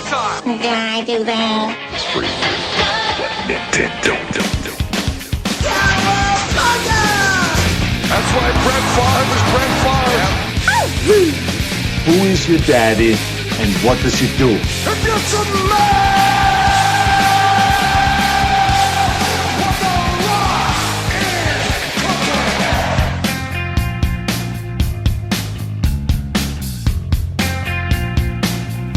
time. Can I do that? It's free. Nintendo. That's why Brett Favre is Brett Favre. Who is your daddy and what does he do? If you're some man, what the rock is cooking.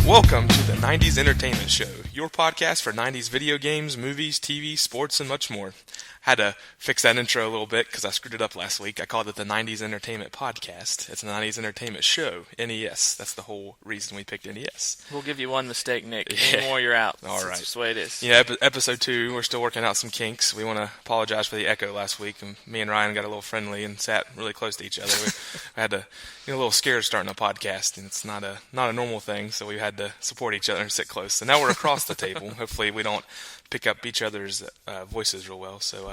Welcome to the 90s Entertainment Show, your podcast for 90s video games, movies, TV, sports, and much more. Had to fix that intro a little bit because I screwed it up last week. I called it the 90s Entertainment Podcast. It's the 90s Entertainment Show, NES. That's the whole reason we picked NES. We'll give you one mistake, Nick. Yeah. Any more, you're out. All right. That's the way it is. Yeah, episode 2, we're still working out some kinks. We want to apologize for the echo last week. And me and Ryan got a little friendly and sat really close to each other. We had to get a little scared starting a podcast, and it's not a normal thing, so we had to support each other and sit close. So now we're across the table. Hopefully we don't pick up each other's voices real well. So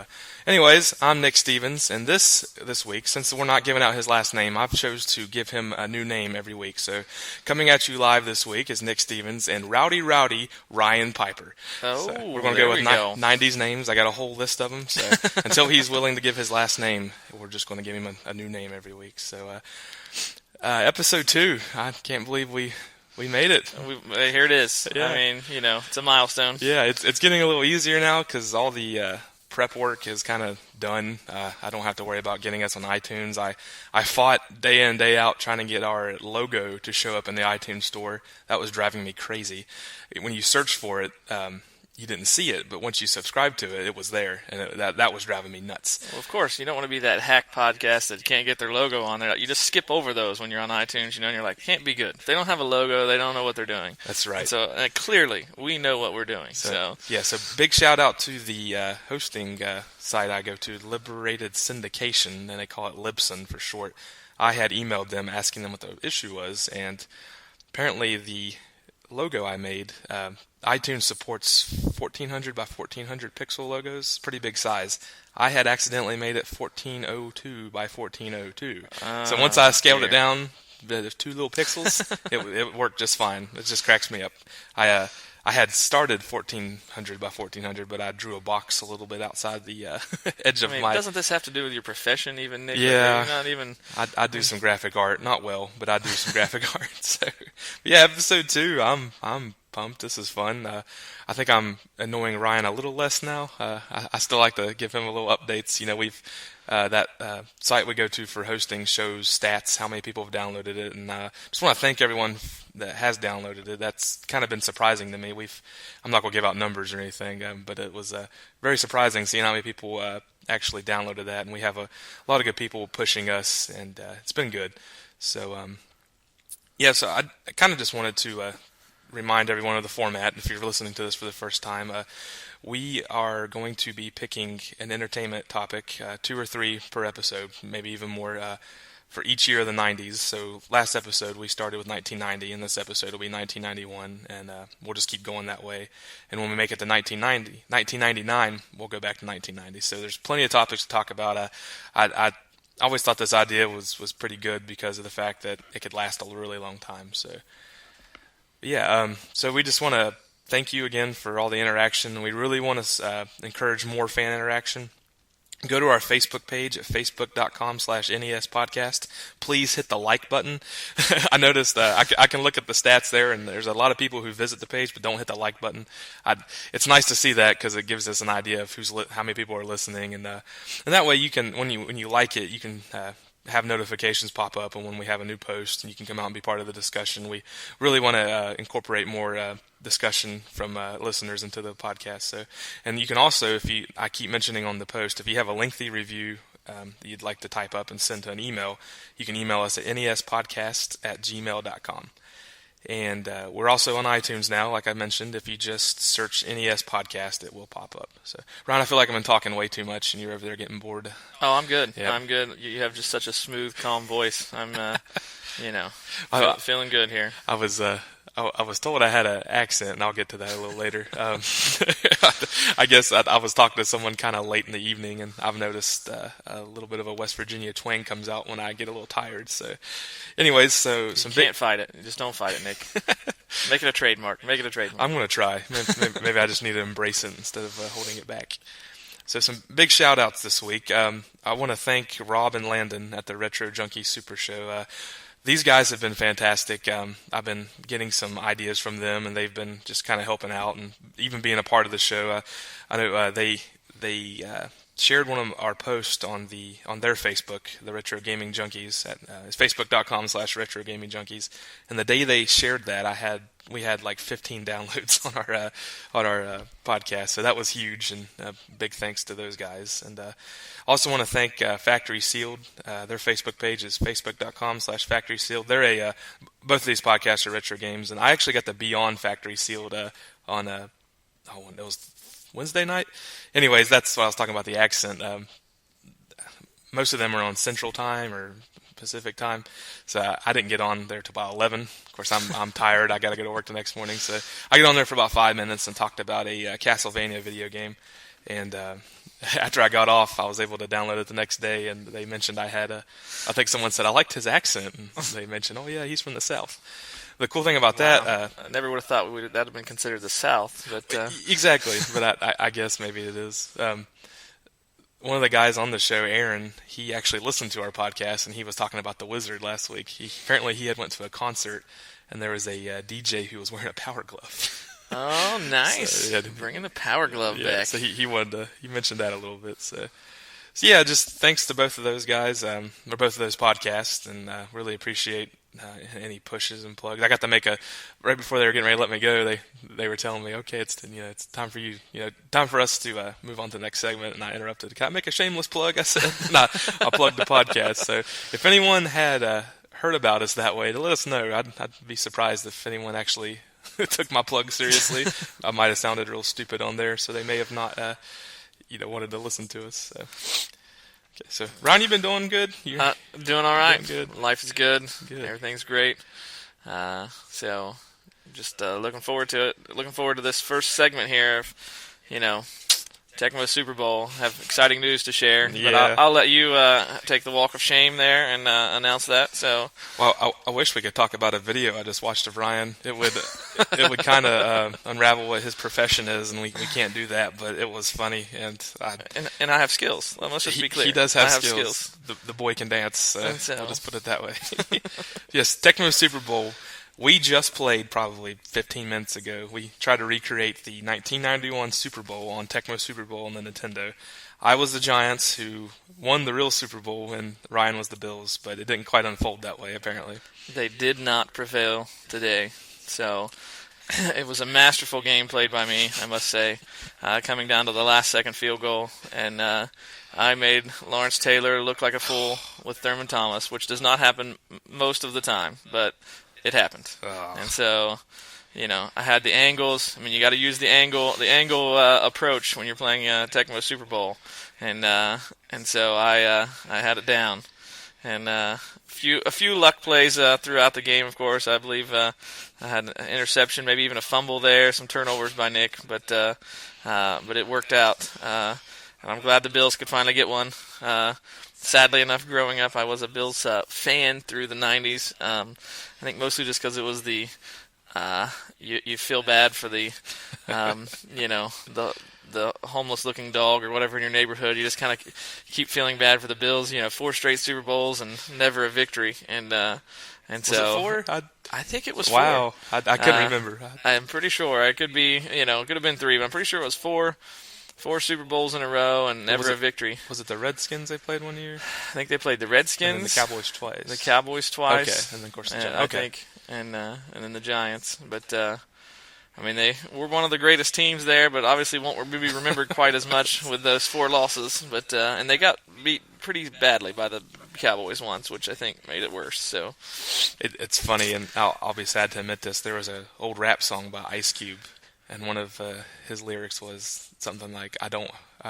anyways, I'm Nick Stevens, and this week, since we're not giving out his last name, I've chose to give him a new name every week. So coming at you live this week is Nick Stevens and Rowdy Rowdy RYAN Piper. Oh, so we're going to go with 90s names. I got a whole list of them. So until he's willing to give his last name, we're just going to give him a new name every week. So episode 2, I can't believe we made it. Here it is. Yeah. I mean, it's a milestone. Yeah, it's getting a little easier now because all the prep work is kind of done. I don't have to worry about getting us on iTunes. I fought day in, day out trying to get our logo to show up in the iTunes store. That was driving me crazy. When you search for it, you didn't see it, but once you subscribed to it, it was there, and that was driving me nuts. Well, of course, you don't want to be that hack podcast that can't get their logo on there. You just skip over those when you're on iTunes, and you're like, can't be good. If they don't have a logo, they don't know what they're doing. That's right. And so clearly, we know what we're doing. So big shout out to the hosting site I go to, Liberated Syndication, and they call it Libsyn for short. I had emailed them asking them what the issue was, and apparently the logo I made, iTunes supports 1400 by 1400 pixel logos, pretty big size. I had accidentally made it 1402 by 1402. So once I scaled it down, the 2 little pixels, it worked just fine. It just cracks me up. I had started 1400 by 1400, but I drew a box a little bit outside the edge of my... Doesn't this have to do with your profession even, Nick? Yeah. Not even... I do some graphic art. Not well, but I do some graphic art. So, yeah, episode 2, I'm pumped. This is fun. I think I'm annoying Ryan a little less now. I still like to give him a little updates. We've... that site we go to for hosting shows stats, how many people have downloaded it, and just want to thank everyone that has downloaded it. That's kind of been surprising to me. I'm not going to give out numbers or anything, but it was very surprising seeing how many people actually downloaded that, and we have a lot of good people pushing us, and it's been good. So, so I kind of just wanted to remind everyone of the format. If you're listening to this for the first time, we are going to be picking an entertainment topic, 2 or 3 per episode, maybe even more, for each year of the 90s. So last episode we started with 1990, and this episode will be 1991, and we'll just keep going that way. And when we make it to 1999, we'll go back to 1990. So there's plenty of topics to talk about. I always thought this idea was pretty good because of the fact that it could last a really long time. So so we just want to thank you again for all the interaction. We really want to encourage more fan interaction. Go to our Facebook page at facebook.com/NES podcast. Please hit the like button. I noticed I can look at the stats there, and there's a lot of people who visit the page but don't hit the like button. It's nice to see that because it gives us an idea of how many people are listening, and that way you can when you like it, you can have notifications pop up, and when we have a new post, and you can come out and be part of the discussion. We really want to incorporate more discussion from listeners into the podcast. So, and you can also, I keep mentioning on the post, if you have a lengthy review that you'd like to type up and send to an email, you can email us at nespodcast@gmail.com. And we're also on iTunes now, like I mentioned. If you just search NES Podcast, it will pop up. So, Ryan, I feel like I've been talking way too much, and you're over there getting bored. Oh, I'm good. Yep. I'm good. You have just such a smooth, calm voice. I'm, feeling good here. I was told I had an accent, and I'll get to that a little later. I guess I was talking to someone kind of late in the evening, and I've noticed a little bit of a West Virginia twang comes out when I get a little tired. So, anyways, You can't fight it. Just don't fight it, Nick. Make it a trademark. Make it a trademark. I'm going to try. Maybe I just need to embrace it instead of holding it back. So some big shout-outs this week. I want to thank Rob and Landon at the Retro Junkie Super Show. These guys have been fantastic. I've been getting some ideas from them, and they've been just kind of helping out and even being a part of the show. I know they shared one of our posts on their Facebook, the Retro Gaming Junkies. It's facebook.com/Retro Gaming Junkies. And the day they shared that, we had like 15 downloads on our podcast, so that was huge. And big thanks to those guys. And also want to thank Factory Sealed. Their Facebook page is facebook.com/Factory Sealed. They're both of these podcasts are retro games, and I actually got to be on Factory Sealed on it was Wednesday night. Anyways, that's what I was talking about, the accent. Most of them are on Central Time or Pacific Time, so I didn't get on there till about 11. Of course, I'm tired. I got to go to work the next morning, so I get on there for about 5 minutes and talked about a Castlevania video game. And after I got off, I was able to download it the next day, and they mentioned I think someone said I liked his accent, and they mentioned, oh yeah, he's from the South. The cool thing about that... I never would have thought that would have been considered the South. But Exactly, but I guess maybe it is. One of the guys on the show, Aaron, he actually listened to our podcast, and he was talking about the Wizard last week. Apparently he had went to a concert, and there was a DJ who was wearing a Power Glove. Oh, nice. So, bringing the Power Glove back. So he mentioned that a little bit. So yeah, just thanks to both of those guys, or both of those podcasts, and really appreciate any pushes and plugs. I got to make right before they were getting ready to let me go. They were telling me, okay, it's time for you, time for us to move on to the next segment. And I interrupted. Can I make a shameless plug? I said, no, I'll plug the podcast. So if anyone had heard about us that way, to let us know. I'd be surprised if anyone actually took my plug seriously. I might have sounded real stupid on there, so they may have not, wanted to listen to us. So. Okay, so Ryan, you've been doing good? Doing all right. Doing good. Life is good. Good. Everything's great. So just looking forward to it. Looking forward to this first segment here of, Tecmo Super Bowl. Have exciting news to share. Yeah. But I'll let you take the walk of shame there and announce that. So. Well, I wish we could talk about a video I just watched of Ryan. It would kind of unravel what his profession is, and we can't do that. But it was funny, and I have skills. Let's just be clear. He does have skills. The boy can dance. So we'll just put it that way. Yes, Tecmo Super Bowl. We just played probably 15 minutes ago. We tried to recreate the 1991 Super Bowl on Tecmo Super Bowl on the Nintendo. I was the Giants who won the real Super Bowl, and Ryan was the Bills, but it didn't quite unfold that way, apparently. They did not prevail today, so it was a masterful game played by me, I must say, coming down to the last-second field goal, and I made Lawrence Taylor look like a fool with Thurman Thomas, which does not happen most of the time, but it happened. Oh. And so, I had the angles. I mean, you got to use the angle approach when you're playing Tecmo Super Bowl, and so I had it down. And a few luck plays throughout the game, of course. I believe I had an interception, maybe even a fumble there, some turnovers by Nick, but it worked out. And I'm glad the Bills could finally get one. Sadly enough, growing up, I was a Bills fan through the 90s. I think mostly just because it was the you feel bad for the the homeless-looking dog or whatever in your neighborhood. You just kind of keep feeling bad for the Bills. 4 straight Super Bowls and never a victory. And so was it 4? I think it was 4. Wow, I couldn't remember. I'm pretty sure. I could be, it could have been 3, but I'm pretty sure it was 4. 4 Super Bowls in a row and never a victory. Was it the Redskins they played one year? I think they played the Redskins. And then the Cowboys twice. The Cowboys twice. Okay, and then of course the Giants. I think, and then the Giants. But they were one of the greatest teams there, but obviously won't be remembered quite as much with those 4 losses. But and they got beat pretty badly by the Cowboys once, which I think made it worse. So it's funny, and I'll be sad to admit this. There was an old rap song by Ice Cube. And one of his lyrics was something like, I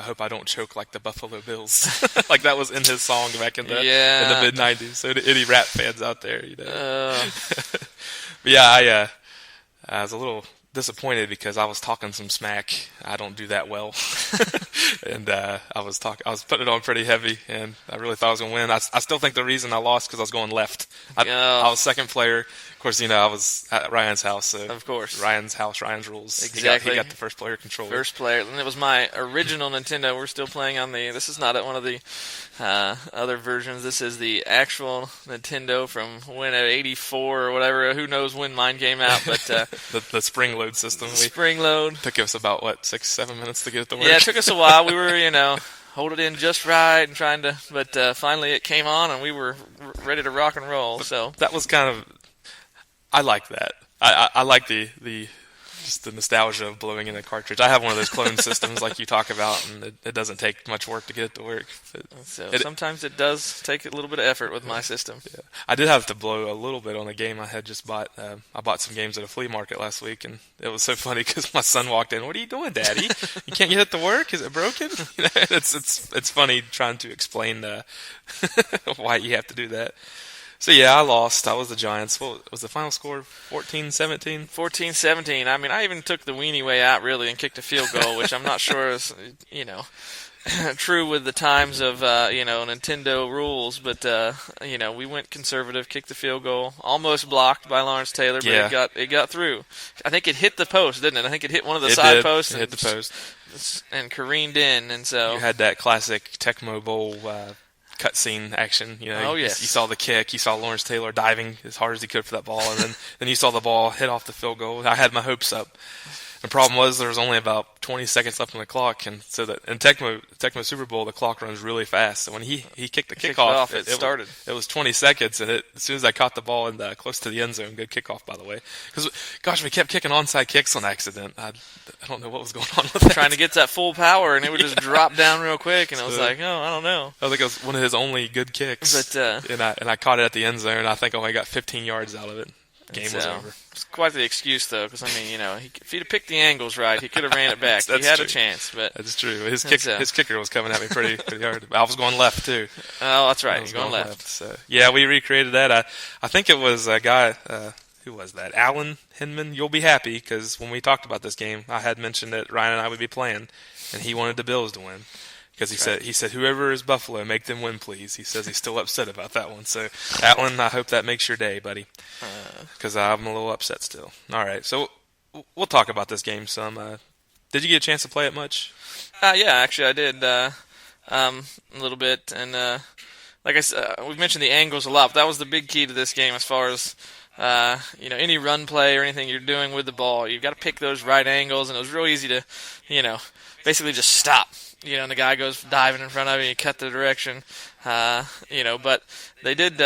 hope I don't choke like the Buffalo Bills." Like that was in his song back in the mid-90s. So any rap fans out there, But yeah, I was a little disappointed because I was talking some smack. I don't do that well. and I was putting it on pretty heavy, and I really thought I was going to win. I still think the reason I lost because I was going left. I was second player. Of course, I was at Ryan's house. So of course. Ryan's house, Ryan's rules. Exactly. He got the first player controller. First player. And it was my original Nintendo. We're still playing on this is not one of the other versions. This is the actual Nintendo from when at 84 or whatever. Who knows when mine came out, but the spring load system. Spring load. Took us about 6-7 minutes to get it to work. Yeah, it took us a while. We were, hold it in just right and trying to, but finally it came on and we were ready to rock and roll. So that was kind of, I like that. I like the just the nostalgia of blowing in a cartridge. I have one of those clone systems like you talk about, and it doesn't take much work to get it to work. Sometimes it does take a little bit of effort with my system. Yeah. I did have to blow a little bit on a game I had just bought. I bought some games at a flea market last week, and it was so funny because my son walked in. "What are you doing, Daddy? You can't get it to work? Is it broken?" It's funny trying to explain why you have to do that. So, yeah, I lost. I was the Giants. What was the final score? 14-17? 14-17. I mean, I even took the weenie way out, really, and kicked a field goal, which I'm not sure is, true with the times of, Nintendo rules. But, we went conservative, kicked the field goal, almost blocked by Lawrence Taylor, but it got through. I think it hit the post, didn't it? I think it hit one of the side posts. It hit the post. And careened in, and so... You had that classic Tecmo Bowl cutscene action, Oh, yes. You saw the kick, you saw Lawrence Taylor diving as hard as he could for that ball, and then you saw the ball hit off the field goal. I had my hopes up. The problem was there was only about 20 seconds left on the clock, and so in Tecmo Super Bowl, the clock runs really fast. So when he kicked the kickoff, it started. It was 20 seconds, and as soon as I caught the ball in close to the end zone, good kickoff, by the way. Because, gosh, we kept kicking onside kicks on accident. I don't know what was going on with that. Trying to get that full power, and it would just drop down real quick, and it was like, I don't know. I think it was one of his only good kicks, but and I caught it at the end zone. I think I only got 15 yards out of it. Game was over. It's quite the excuse, though, because, if he'd have picked the angles right, he could have ran it back. He had a chance. But that's true. His kicker was coming at me pretty hard. I was going left, too. Oh, that's right. He's going left. So, yeah, we recreated that. I think it was a guy, who was that? Alan Hinman. You'll be happy, because when we talked about this game, I had mentioned that Ryan and I would be playing, and he wanted the Bills to win. Because he said, whoever is Buffalo, make them win, please. He says he's still upset about that one. So, Alan, I hope that makes your day, buddy. Because I'm a little upset still. All right, so we'll talk about this game some. Did you get a chance to play it much? Yeah, actually I did a little bit. And like I said, we've mentioned the angles a lot, but that was the big key to this game as far as any run play or anything you're doing with the ball. You've got to pick those right angles, and it was real easy to, basically just stop. And the guy goes diving in front of you, you cut the direction, but they did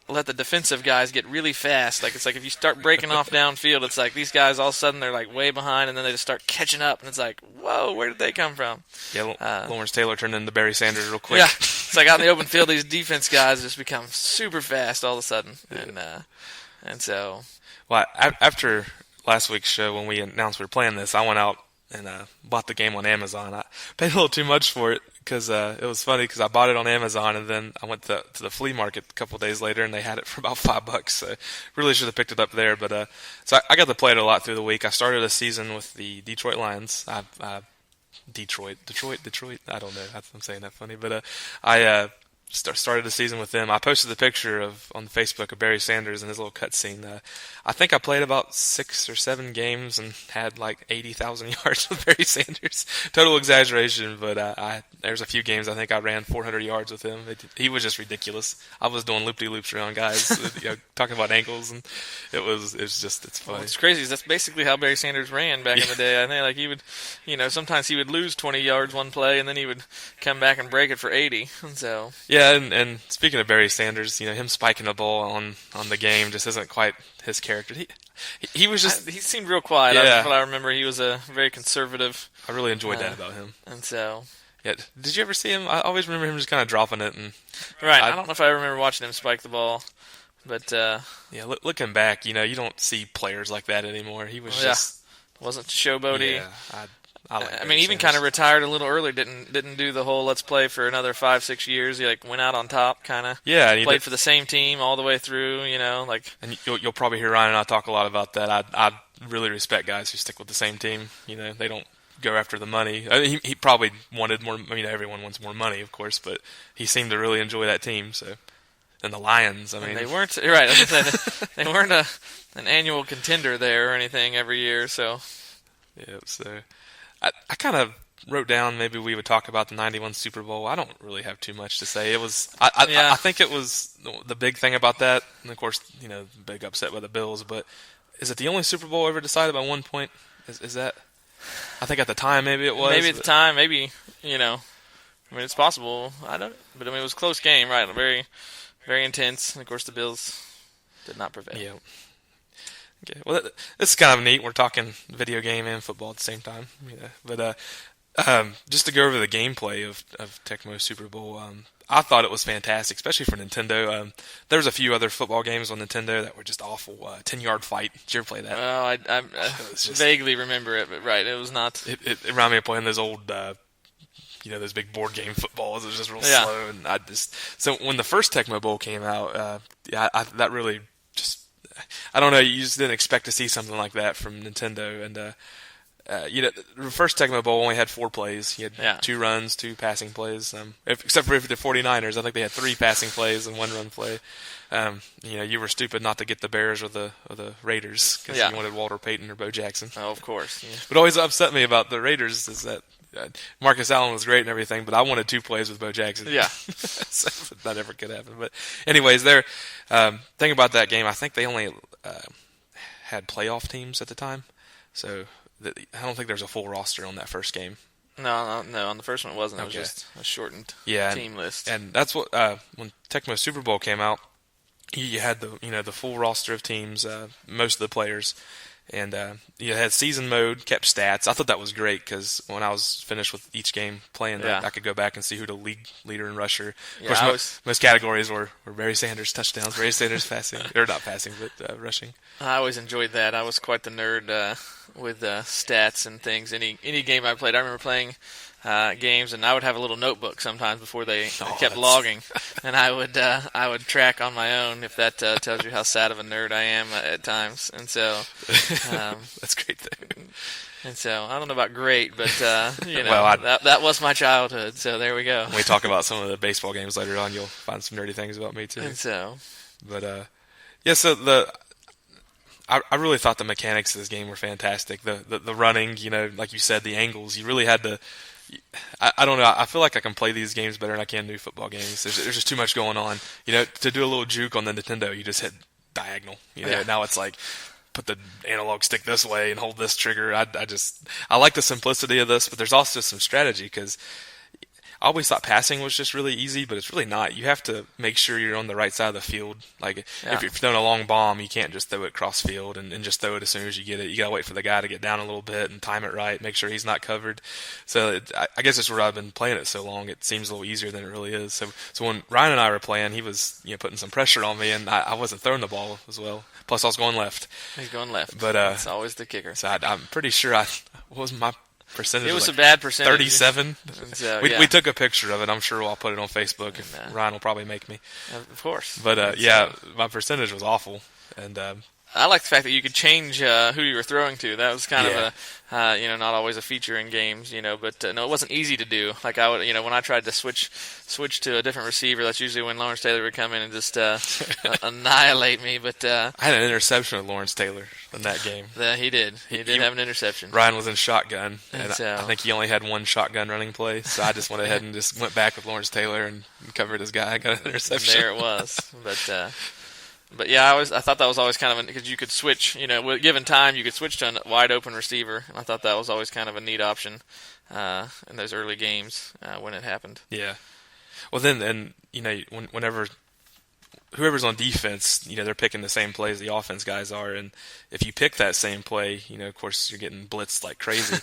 let the defensive guys get really fast. It's like if you start breaking off downfield, it's like these guys all of a sudden they're like way behind, and then they just start catching up, and it's like, whoa, where did they come from? Yeah, Lawrence Taylor turned into Barry Sanders real quick. Yeah, it's like out in the open field, these defense guys just become super fast all of a sudden, and so. Well, after last week's show when we announced we were playing this, I went out and bought the game on Amazon. I paid a little too much for it because it was funny because I bought it on Amazon, and then I went to the flea market a couple of days later, and they had it for about $5. So really should have picked it up there. But so I got to play it a lot through the week. I started a season with the Detroit Lions. Detroit. I don't know. I'm saying that funny, but I started the season with them. I posted the picture on Facebook of Barry Sanders and his little cutscene. I think I played about 6 or 7 games and had like 80,000 yards with Barry Sanders. Total exaggeration, but there's a few games I think I ran 400 yards with him. He was just ridiculous. I was doing loop-de-loops around guys, talking about ankles, and it's funny. Well, it's crazy. That's basically how Barry Sanders ran back in the day. I think he would, sometimes he would lose 20 yards one play, and then he would come back and break it for 80. And so. Yeah, and speaking of Barry Sanders, him spiking the ball on the game just isn't quite his character. He was just... he seemed real quiet. Yeah. I remember he was a very conservative. I really enjoyed that about him. And so... Yeah, did you ever see him? I always remember him just kind of dropping it. Right, I don't know if I remember watching him spike the ball, but... yeah, looking back, you don't see players like that anymore. He was just... Wasn't showboaty. Yeah, I mean, even kind of retired a little early. Didn't do the whole let's play for another 5-6 years. He went out on top, kind of. Yeah, and played for the same team all the way through. And you'll probably hear Ryan and I talk a lot about that. I really respect guys who stick with the same team. They don't go after the money. I mean, he probably wanted more. I mean, everyone wants more money, of course, but he seemed to really enjoy that team. So, and the Lions. I mean, they weren't. You're right. I was gonna say, they weren't an annual contender there or anything every year. So, yeah. So, I kind of wrote down maybe we would talk about the '91 Super Bowl. I don't really have too much to say. It was. I think it was the big thing about that, and of course, big upset by the Bills. But is it the only Super Bowl ever decided by 1 point? Is that? I think at the time maybe it was. Maybe at the time, maybe I mean, it's possible. I don't. But I mean, it was a close game, right? Very, very intense. And of course, the Bills did not prevail. Yeah. Okay. Well, this is kind of neat. We're talking video game and football at the same time. But just to go over the gameplay of Tecmo Super Bowl, I thought it was fantastic, especially for Nintendo. There was a few other football games on Nintendo that were just awful. 10-Yard Fight. Did you ever play that? Well, I vaguely remember it, but right, it was not. It reminded me of playing those old, those big board game footballs. It was just real slow, and so when the first Tecmo Bowl came out, that really just, I don't know, you just didn't expect to see something like that from Nintendo, and the first Tecmo Bowl only had 4 plays. You had 2 runs, 2 passing plays. Except for the 49ers, I think they had 3 passing plays and 1 run play. You were stupid not to get the Bears or the Raiders because you wanted Walter Payton or Bo Jackson. Oh, of course. Yeah. What always upset me about the Raiders is that Marcus Allen was great and everything, but I wanted 2 plays with Bo Jackson. Yeah. So that never could happen. But anyways, thing about that game, I think they only had playoff teams at the time. So I don't think there's a full roster on that first game. No, on the first one it wasn't. It was just a shortened team list. And that's what when Tecmo Super Bowl came out, you had the full roster of teams, most of the players, and you had season mode, kept stats. I thought that was great because when I was finished with each game playing, I could go back and see who the league leader and rusher. Of course, most categories were Barry Sanders touchdowns, Barry Sanders passing, or not passing, but rushing. I always enjoyed that. I was quite the nerd with stats and things. Any game I played, I remember playing games, and I would have a little notebook sometimes before they kept logging, and I would track on my own. If that tells you how sad of a nerd I am at times, and so that's great thing. And so I don't know about great, but that was my childhood. So there we go. When we talk about some of the baseball games later on, you'll find some nerdy things about me too. And so, but I really thought the mechanics of this game were fantastic. The running, like you said, the angles. You really had to. I don't know. I feel like I can play these games better than I can do football games. There's just too much going on. To do a little juke on the Nintendo, you just hit diagonal. Now it's like put the analog stick this way and hold this trigger. I like the simplicity of this, but there's also some strategy because I always thought passing was just really easy, but it's really not. You have to make sure you're on the right side of the field. Like if you're throwing a long bomb, you can't just throw it cross field and just throw it as soon as you get it. You gotta wait for the guy to get down a little bit and time it right, make sure he's not covered. So I guess it's where I've been playing it so long. It seems a little easier than it really is. So when Ryan and I were playing, he was putting some pressure on me, and I wasn't throwing the ball as well. Plus, I was going left. He's going left. But it's always the kicker. So I'm pretty sure what was my percentage? It was a bad percentage. 37. So, we took a picture of it. I'm sure I'll put it on Facebook. Ryan will probably make me. Of course. But my percentage was awful, and I like the fact that you could change who you were throwing to. That was kind of not always a feature in games, but no, it wasn't easy to do. Like I would, when I tried to switch to a different receiver, that's usually when Lawrence Taylor would come in and just annihilate me. But I had an interception with Lawrence Taylor in that game. He did. He did have an interception. Ryan was in shotgun, and so, I think he only had one shotgun running play, so I just went ahead and just went back with Lawrence Taylor and covered his guy. I got an interception. And there it was. But yeah, I thought that was always kind of because you could switch, given time, you could switch to a wide open receiver. And I thought that was always kind of a neat option in those early games when it happened. Yeah. Well, then, whenever whoever's on defense, they're picking the same plays the offense guys are, and if you pick that same play, of course you're getting blitzed like crazy.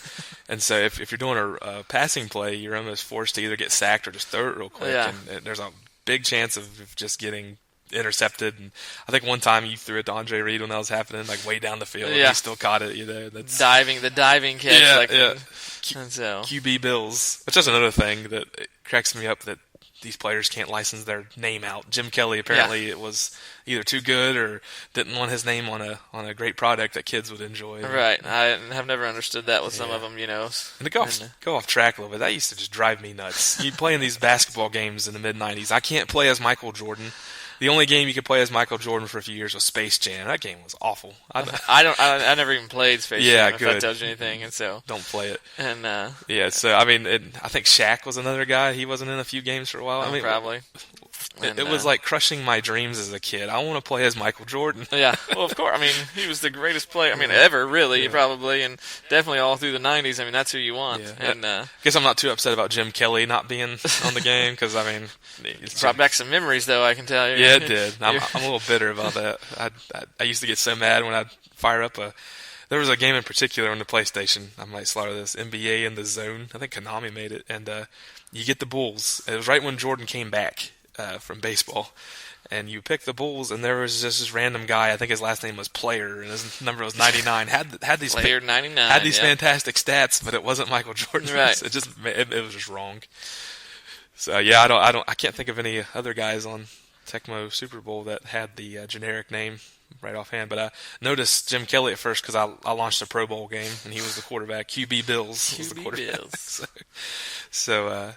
And so if you're doing a passing play, you're almost forced to either get sacked or just throw it real quick. Yeah. And there's a big chance of just getting intercepted, and I think one time you threw it to Andre Reed when that was happening, like way down the field, and he still caught it. That's the diving catch, and so QB Bills. Which is another thing that cracks me up that these players can't license their name out. Jim Kelly apparently it was either too good or didn't want his name on a great product that kids would enjoy. Right. I have never understood that with some of them, And to go off track a little bit, that used to just drive me nuts. You play in these basketball games in the mid-'90s. I can't play as Michael Jordan. The only game you could play as Michael Jordan for a few years was Space Jam. That game was awful. I never even played Space Jam. If that tells you anything, and so don't play it. And so I mean, I think Shaq was another guy. He wasn't in a few games for a while. I mean, probably. It was like crushing my dreams as a kid. I want to play as Michael Jordan. Yeah, well, of course. I mean, he was the greatest player. I mean, ever really, probably, and definitely all through the '90s. I mean, that's who you want. Yeah. And I guess I'm not too upset about Jim Kelly not being on the game because I mean, it brought back some memories, though. I can tell you. Yeah, it did. I'm a little bitter about that. I used to get so mad when I'd fire up There was a game in particular on the PlayStation. I might slaughter this. NBA in the Zone. I think Konami made it, and you get the Bulls. It was right when Jordan came back from baseball, and you pick the Bulls, and there was just this random guy. I think his last name was Player, and his number was 99. Had these Player 99. Had these fantastic stats, but it wasn't Michael Jordan. Right. It was just wrong. So yeah, I can't think of any other guys on Tecmo Super Bowl that had the generic name right offhand. But I noticed Jim Kelly at first because I launched a Pro Bowl game, and he was the quarterback. QB Bills was the quarterback. So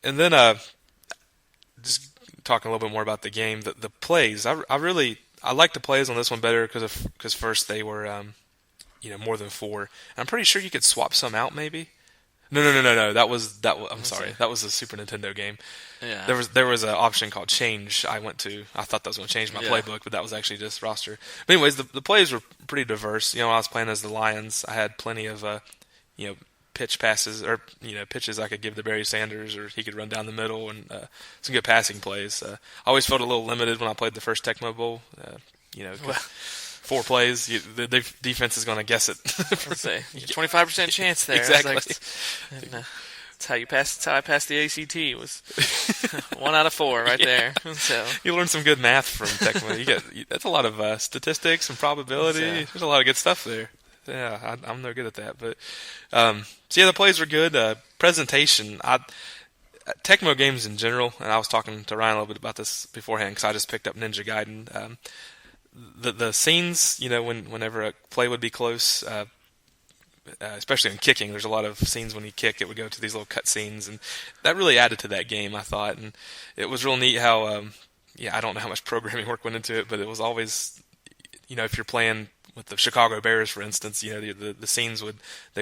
and then just talking a little bit more about the game, the plays. I like the plays on this one better because first they were more than 4. And I'm pretty sure you could swap some out maybe. No. I'm sorry. That was a Super Nintendo game. Yeah. There was an option called change. I thought that was going to change my playbook, but that was actually just roster. But anyways, the plays were pretty diverse. When I was playing as the Lions, I had plenty of pitch passes or pitches I could give to Barry Sanders, or he could run down the middle, and some good passing plays. I always felt a little limited when I played the first Tecmo Bowl. 4 plays, the defense is going to guess it. Let's say 25% chance there. Exactly. That's how you pass. That's how I passed the ACT. Was 1 out of 4 right there. So you learn some good math from Tecmo. That's a lot of statistics and probability. There's a lot of good stuff there. Yeah, I'm no good at that. But the plays were good. Presentation. Tecmo games in general, and I was talking to Ryan a little bit about this beforehand because I just picked up Ninja Gaiden. The scenes, whenever a play would be close, especially in kicking, there's a lot of scenes when you kick, it would go to these little cut scenes, and that really added to that game, I thought. And it was real neat how, I don't know how much programming work went into it, but it was always, if you're playing with the Chicago Bears, for instance, the scenes would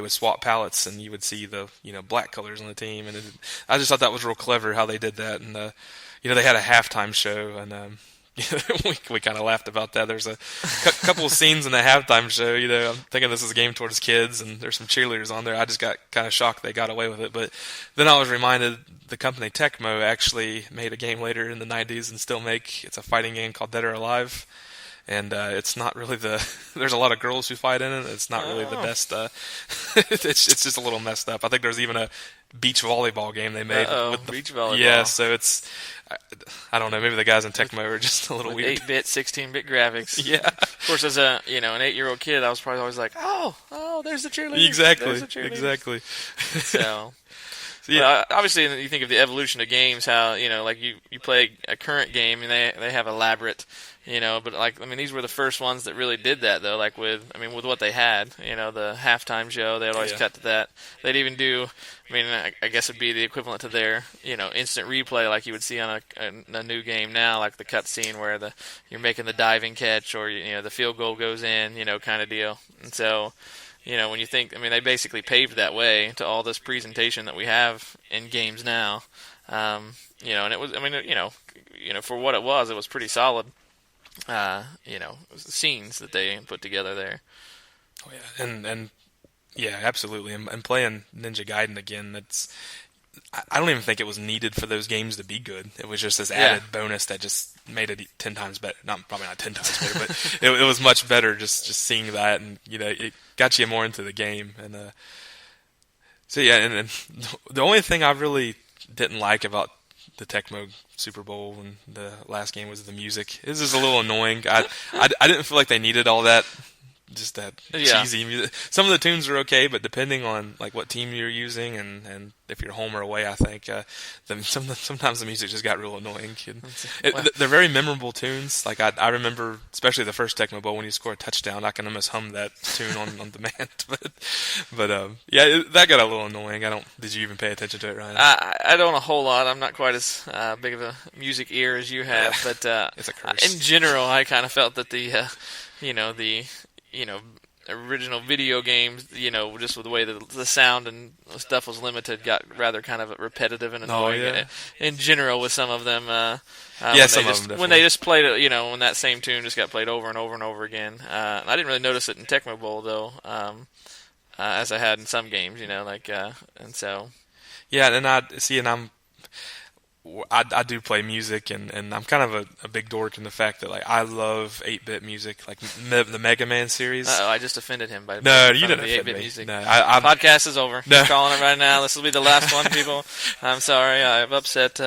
swap palettes, and you would see the black colors on the team, and I just thought that was real clever how they did that. And they had a halftime show, and we kind of laughed about that. There's a couple of scenes in the halftime show. I'm thinking this is a game towards kids, and there's some cheerleaders on there. I just got kind of shocked they got away with it. But then I was reminded the company Tecmo actually made a game later in the 90s and still it's a fighting game called Dead or Alive. And it's not really there's a lot of girls who fight in it. It's not really the best. It's just a little messed up. I think there's even a beach volleyball game they made with beach volleyball. Yeah, so it's, I don't know, maybe the guys in Tecmo are just a little weird. 8-bit, 16-bit graphics. Yeah. Of course, as an 8-year-old kid, I was probably always like, oh, there's the cheerleaders. Exactly. So yeah. Obviously, you think of the evolution of games, how, like you play a current game and they have elaborate, but these were the first ones that really did that, though, with what they had, the halftime show, they would always cut to that. They'd even do, I guess it'd be the equivalent to their, instant replay like you would see on a new game now, like the cut scene where you're making the diving catch or, the field goal goes in, kind of deal. And so, when you think, they basically paved that way to all this presentation that we have in games now. And it was, for what it was pretty solid. It was the scenes that they put together there. Oh yeah, and yeah, absolutely. And playing Ninja Gaiden again, I don't even think it was needed for those games to be good. It was just this added bonus that just made it 10 times better. Probably not 10 times better, but it was much better just seeing that, and it got you more into the game. And and the only thing I really didn't like about the Tecmo Super Bowl and the last game was the music. It was just a little annoying. I didn't feel like they needed all that just that Yeah. cheesy music. Some of the tunes are okay, but depending on like what team you're using and if you're home or away, I think sometimes the music just got real annoying. They're very memorable tunes. Like I remember, especially the first Tecmo Bowl when you score a touchdown, I can almost hum that tune on demand. But yeah, that got a little annoying. Did you even pay attention to it, Ryan? I don't a whole lot. I'm not quite as big of a music ear as you have, but it's a curse. In general, I kind of felt that the original video games, just with the way that the sound and stuff was limited, got rather kind of repetitive and annoying. Oh, yeah. In general, with some of them, when they just played it, when that same tune just got played over and over and over again. I didn't really notice it in Tecmo Bowl though, as I had in some games, and so. Yeah, and I do play music, and I'm kind of a big dork in the fact that like I love 8-bit music, like the Mega Man series. I just offended him by no, you didn't the offend 8-bit me. music. No, Podcast is over. No. I'm calling it right now. This will be the last one, people. I'm sorry, I've upset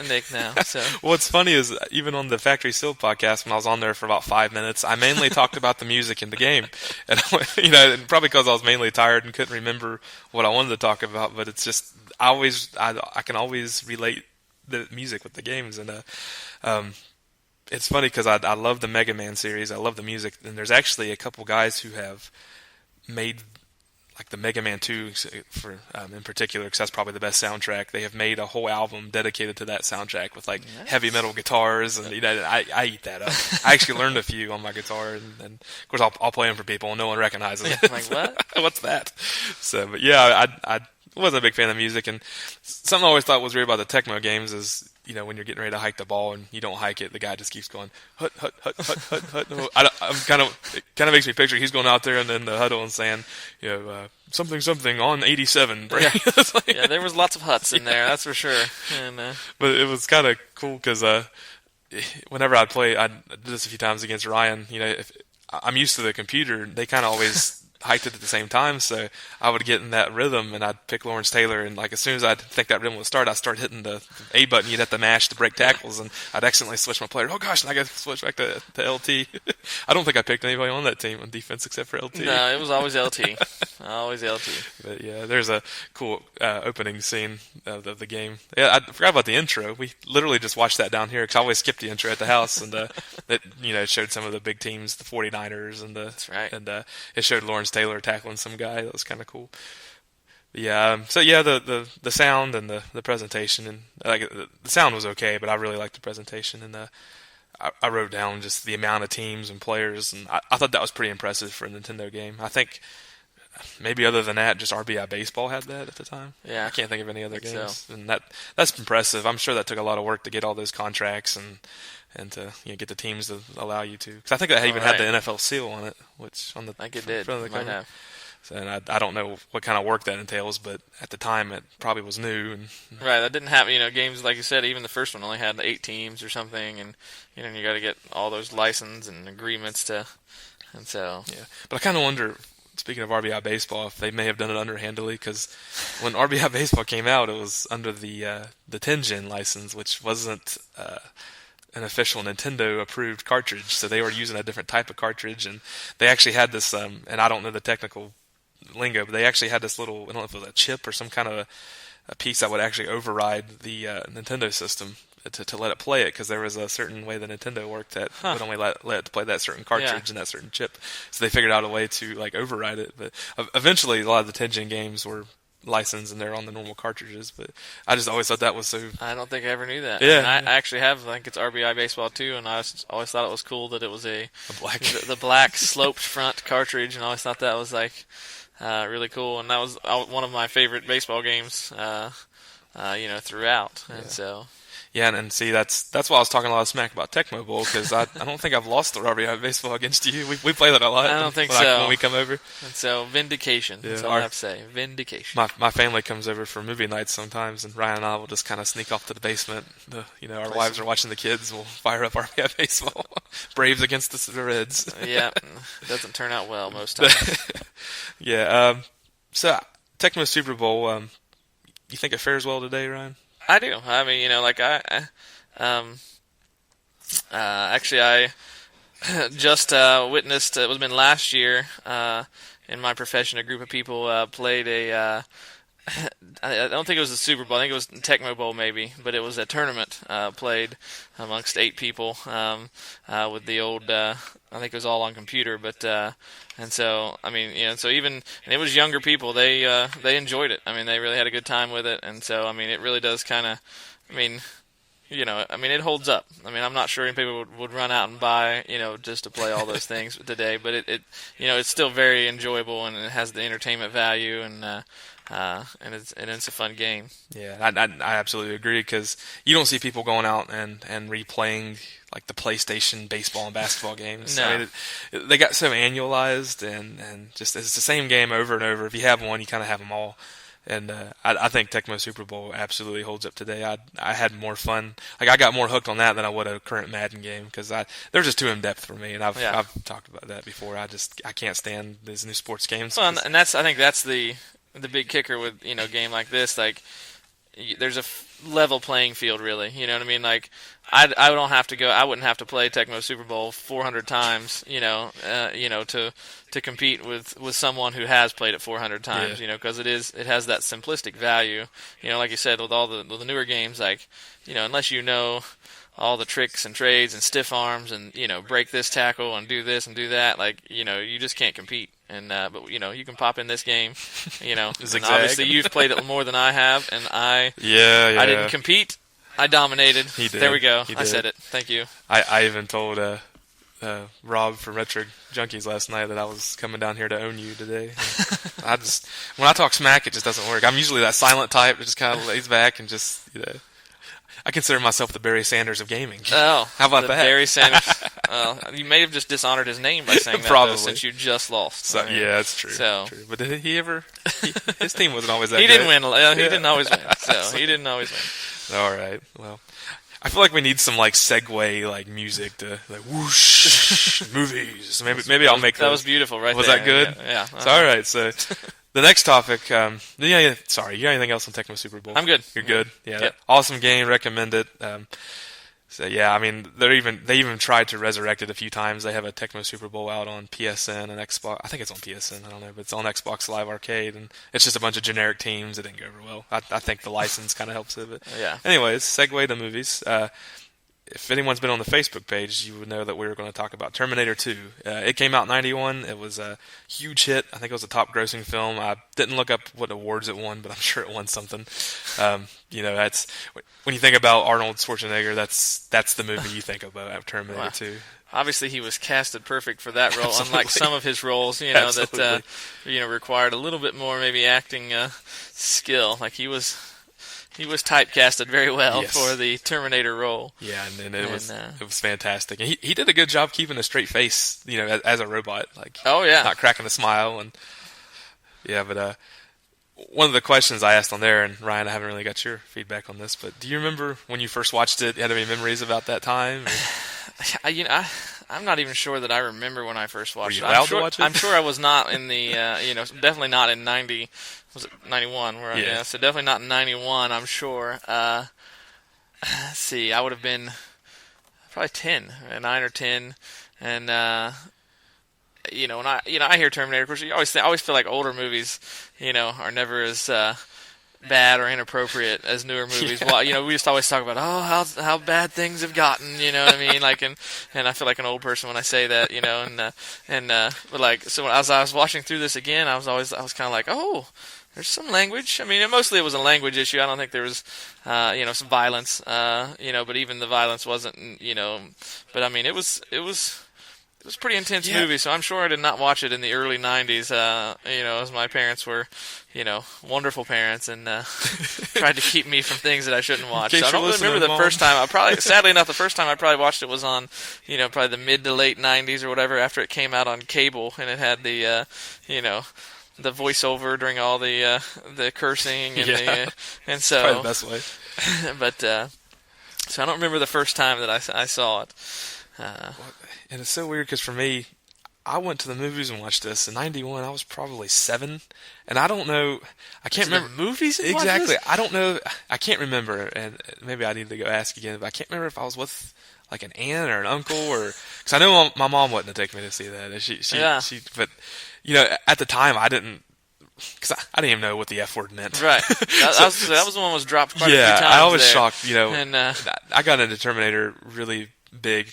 Nick now. So what's funny is even on the Factory Seal podcast, when I was on there for about 5 minutes, I mainly talked about the music in the game, and and probably because I was mainly tired and couldn't remember what I wanted to talk about. But it's just I can always relate the music with the games, and it's funny because I love the Mega Man series. I love the music, and there's actually a couple guys who have made like the Mega Man 2 for in particular, because that's probably the best soundtrack. They have made a whole album dedicated to that soundtrack with like heavy metal guitars, and I eat that up. I actually learned a few on my guitar, and of course I'll play them for people, and no one recognizes it. Like what? What's that? So, but yeah, I wasn't a big fan of music, and something I always thought was weird about the Tecmo games is, when you're getting ready to hike the ball and you don't hike it, the guy just keeps going hut hut hut hut hut hut. It kind of makes me picture he's going out there and then the huddle and saying, something on 87. Yeah. Yeah, there was lots of huts in there, that's for sure. And but it was kind of cool because whenever I'd play, I did this a few times against Ryan. If I'm used to the computer, they kind of always hiked it at the same time, so I would get in that rhythm, and I'd pick Lawrence Taylor, and like as soon as I'd think that rhythm would start, I'd start hitting the A button. You'd have to mash to break tackles, and I'd accidentally switch my player. Oh gosh, and I got to switch back to LT. I don't think I picked anybody on that team on defense except for LT. No, it was always LT. Always LT. But yeah, there's a cool opening scene of the game. Yeah, I forgot about the intro. We literally just watched that down here because I always skip the intro at the house, and it showed some of the big teams, the 49ers, and that's right. And it showed Lawrence Taylor tackling some guy. That was kind of cool. But yeah, so yeah, the sound and the presentation, and like the sound was okay, but I really liked the presentation, and I wrote down just the amount of teams and players, and I thought that was pretty impressive for a Nintendo game. I think maybe other than that, just RBI Baseball had that at the time. Yeah, I can't think of any other games, so. And that's impressive. I'm sure that took a lot of work to get all those contracts and to get the teams to allow you to. Because I think that even had the NFL seal on it, which on the I think it did. front of the Might cover. have. So, and I don't know what kind of work that entails, but at the time it probably was new. And right, that didn't happen. Games like you said, even the first one only had 8 teams or something, and you got to get all those license and agreements to, and so. Yeah, but I kind of wonder. Speaking of RBI Baseball, if they may have done it underhandedly, because when RBI Baseball came out, it was under the 10-gen license, which wasn't an official Nintendo-approved cartridge, so they were using a different type of cartridge, and they actually had this, and I don't know the technical lingo, but they actually had this little, I don't know if it was a chip or some kind of a piece that would actually override the Nintendo system to let it play it, because there was a certain way the Nintendo worked that would only let it play that certain cartridge and that certain chip. So they figured out a way to like override it. But eventually, a lot of the 10-gen games were licensed and they're on the normal cartridges. But I just always thought that was so. I don't think I ever knew that. Yeah, I actually have. I think it's RBI Baseball 2, and I always thought it was cool that it was a black the black sloped front cartridge, and I always thought that was like really cool. And that was one of my favorite baseball games. Throughout, and so. Yeah, and see, that's why I was talking a lot of smack about Tecmo Bowl, because I don't think I've lost the RBI Baseball against you. We play that a lot. I don't think so. When we come over. And so, vindication. That's all I have to say. Vindication. My family comes over for movie nights sometimes, and Ryan and I will just kind of sneak off to the basement. Our wives are watching the kids. We'll fire up RBI Baseball. Braves against the Reds. Yeah, it doesn't turn out well most times. Yeah. So, Tecmo Super Bowl, you think it fares well today, Ryan? I do. I mean, actually, just witnessed. It was been last year. In my profession, a group of people played a. I don't think it was the Super Bowl. I think it was Tecmo Bowl maybe, but it was a tournament played amongst 8 people with the old. I think it was all on computer, but and so I mean, so even and it was younger people. They enjoyed it. I mean, they really had a good time with it, and so I mean, it really does kind of. I mean, it holds up. I mean, I'm not sure any people would run out and buy, just to play all those things today, but it's still very enjoyable, and it has the entertainment value, and it's a fun game. Yeah, I absolutely agree, because you don't see people going out and replaying like the PlayStation baseball and basketball games. No. I mean, they got so annualized, and just it's the same game over and over. If you have one, you kind of have them all. And I think Tecmo Super Bowl absolutely holds up today. I had more fun. Like, I got more hooked on that than I would a current Madden game, because they're just too in depth for me. And I've talked about that before. I can't stand these new sports games. Well, and I think that's the big kicker with a game like this. Like, there's a level playing field, really. You know what I mean? Like, I don't have to go. I wouldn't have to play Tecmo Super Bowl 400 times. To compete with someone who has played it 400 times. Yeah. Because it has that simplistic value. Like you said, with all the newer games, like unless you know all the tricks and trades and stiff arms and break this tackle and do this and do that, like you just can't compete. And but you can pop in this game, and obviously you've played it more than I have, and I didn't compete. I dominated. He did. There we go. He I did. said it. Thank you. I even told Rob from Retro Junkies last night that I was coming down here to own you today. When I talk smack, it just doesn't work. I'm usually that silent type that just kind of lays back and just I consider myself the Barry Sanders of gaming. Oh, how about the that? Barry Sanders. You may have just dishonored his name by saying that, Probably. though, since you just lost. So, yeah, that's true. True. But did he ever? His team wasn't always that he good. Didn't win. He didn't always win. So he didn't always win. All right. Well, I feel like we need some segue music to whoosh movies. Maybe I'll make that. Was beautiful, right? Was there. that good? Yeah. So, all right. So the next topic. You got anything else on Tecmo Super Bowl? I'm good. You're good. Yeah. Yep. Awesome game. Recommend it. So yeah, I mean, they even tried to resurrect it a few times. They have a Tecmo Super Bowl out on PSN and Xbox. I think it's on PSN. I don't know, but it's on Xbox Live Arcade, and it's just a bunch of generic teams. It didn't go over well. I think the license kind of helps it. But yeah. Anyways, segue to movies. If anyone's been on the Facebook page, you would know that we were going to talk about Terminator 2. It came out in '91. It was a huge hit. I think it was a top-grossing film. I didn't look up what awards it won, but I'm sure it won something. That's when you think about Arnold Schwarzenegger, that's the movie you think about Terminator 2. Obviously, he was casted perfect for that role, Absolutely. Unlike some of his roles, that required a little bit more maybe acting skill. Like he was typecasted very well for the Terminator role. Yeah, and it was fantastic. And he did a good job keeping a straight face, as a robot. Not cracking a smile. And but one of the questions I asked on there, and Ryan, I haven't really got your feedback on this, but do you remember when you first watched it? Had any memories about that time? I'm not even sure that I remember when I first watched it. Were you allowed to watch it? I'm sure I was not in the, definitely not in 90. Was it 91? So definitely not in 91, I'm sure. Let's see, I would have been probably 10, 9 or 10, and when I hear Terminator, of course, I always feel like older movies, are never as bad or inappropriate as newer movies. Yeah. Well, we just always talk about how bad things have gotten, you know what I mean? And I feel like an old person when I say that, but so as I was watching through this again, I was kind of like, oh, there's some language. I mean, mostly it was a language issue. I don't think there was, some violence, but even the violence wasn't, but I mean, it was a pretty intense movie, so I'm sure I did not watch it in the early 90s, as my parents were, wonderful parents and tried to keep me from things that I shouldn't watch. So I don't really remember the first time. Sadly enough, the first time I probably watched it was on, probably the mid to late 90s or whatever, after it came out on cable, and it had the, the voiceover during all the cursing and so probably the best way. But so I don't remember the first time that I saw it. And it's so weird because for me, I went to the movies and watched this in '91. I was probably 7, and I don't know. I can't remember movies exactly. I don't know. I can't remember, and maybe I need to go ask again. But I can't remember if I was with like an aunt or an uncle, or because I know my mom wouldn't have taken me to see that. She, but at the time I didn't. Because I didn't even know what the F word meant. Right. That was the one that was dropped quite a few times. Yeah, I was there. shocked. And, I got into Terminator really big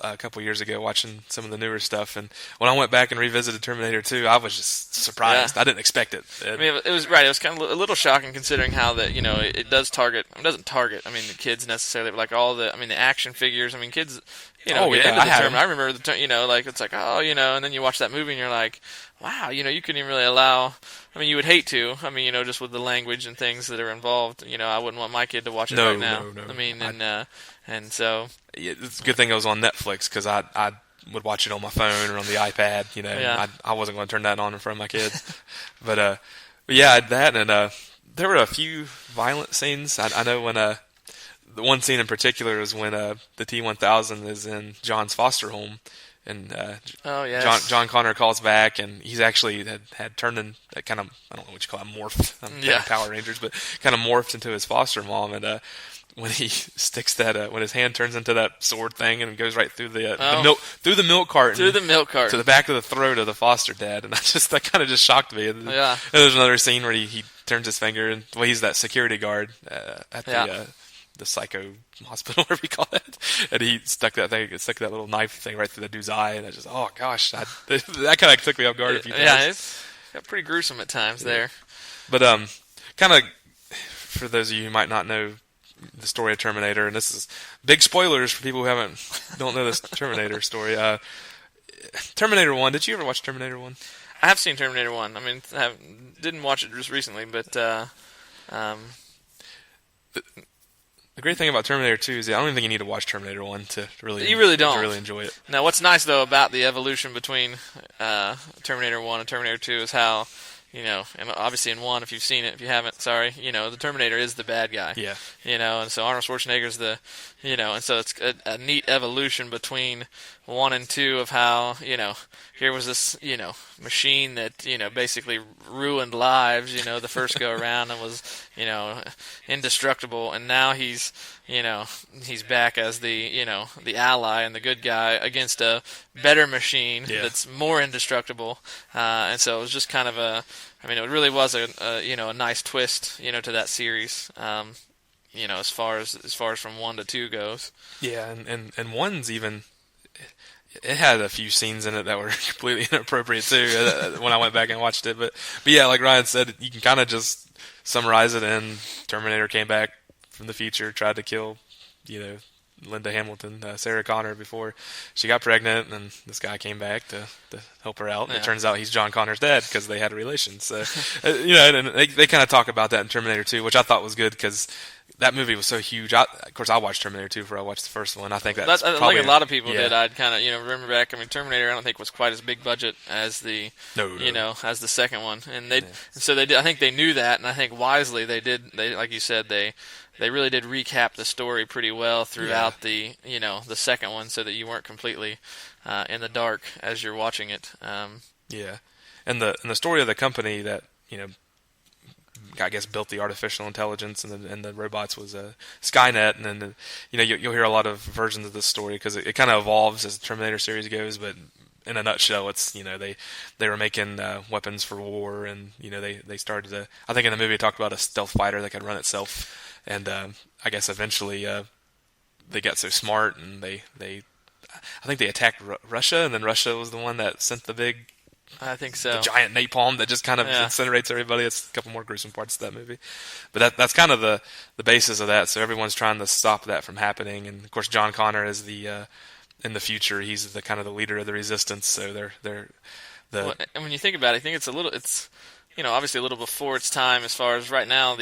a couple years ago watching some of the newer stuff. And when I went back and revisited Terminator 2, I was just surprised. Yeah. I didn't expect it. I mean, it was right. It was kind of a little shocking considering how that it does target. It doesn't target. I mean, the kids necessarily, but like the action figures. I mean, kids. Get into the Terminator. I remember it's like and then you watch that movie and you're like, wow, you couldn't even really allow. I mean, you would hate to. I mean, just with the language and things that are involved. I wouldn't want my kid to watch it right now. No. I mean, and so. Yeah, it's a good thing it was on Netflix because I would watch it on my phone or on the iPad. I wasn't going to turn that on in front of my kids. but yeah, that and there were a few violent scenes. I know when the one scene in particular is when the T-1000 is in John's foster home. And John Connor calls back, and he's actually had turned in kind of, I don't know what you call it, morphed. Power Rangers, but kind of morphed into his foster mom. And when he sticks that, when his hand turns into that sword thing and goes right through the milk carton, to the back of the throat of the foster dad, and that kind of just shocked me. And there's another scene where he turns his finger, and he's that security guard at the psycho hospital, whatever you call it, and he stuck that little knife thing right through the dude's eye, and I just, oh gosh, that kind of took me off guard a few times. Yeah, it's pretty gruesome at times there. But kind of for those of you who might not know the story of Terminator, and this is big spoilers for people who don't know this Terminator story. Terminator 1. Did you ever watch Terminator 1? I have seen Terminator 1. I mean, didn't watch it just recently, but the great thing about Terminator 2 is I don't even think you need to watch Terminator 1 to really don't. to really enjoy it. Now, what's nice though about the evolution between Terminator 1 and Terminator 2 is how and obviously in 1, if you've seen it, if you haven't, sorry, the Terminator is the bad guy. Yeah. And so Arnold Schwarzenegger's and so it's a neat evolution between 1 and 2 of how, here was this, machine that, basically ruined lives, the first go around and was, indestructible, and now he's back as the ally and the good guy against a better machine that's more indestructible, and so it was just kind of it really was a nice twist, to that series, as far as from 1 to 2 goes. Yeah, and 1's even. It had a few scenes in it that were completely inappropriate too when I went back and watched it. But yeah, like Ryan said, you can kind of just summarize it in Terminator came back from the future, tried to kill, Linda Hamilton, Sarah Connor, before she got pregnant, and this guy came back to help her out. And it turns out he's John Connor's dad because they had a relation. So, and they kind of talk about that in Terminator 2, which I thought was good because that movie was so huge. Of course, I watched Terminator 2 before I watched the first one. I think that's probably like a lot of people did. I'd kind of remember back. I mean, Terminator I don't think was quite as big budget as the as the second one, and so they did. I think they knew that, and I think wisely they did. They, like you said, they really did recap the story pretty well throughout the the second one, so that you weren't completely in the dark as you're watching it. Yeah, and the story of the company that I guess built the artificial intelligence and the robots was Skynet, and then you'll hear a lot of versions of this story because it kind of evolves as the Terminator series goes, but in a nutshell, it's they were making weapons for war, and they started to. I think in the movie it talked about a stealth fighter that could run itself, and I guess eventually they got so smart and I think they attacked Russia, and then Russia was the one that sent the big. I think so. The giant napalm that just kind of incinerates everybody. It's a couple more gruesome parts of that movie, but that's kind of the basis of that. So everyone's trying to stop that from happening, and of course John Connor is the in the future he's the kind of the leader of the resistance. So they're and when you think about it, I think it's obviously a little before its time as far as right now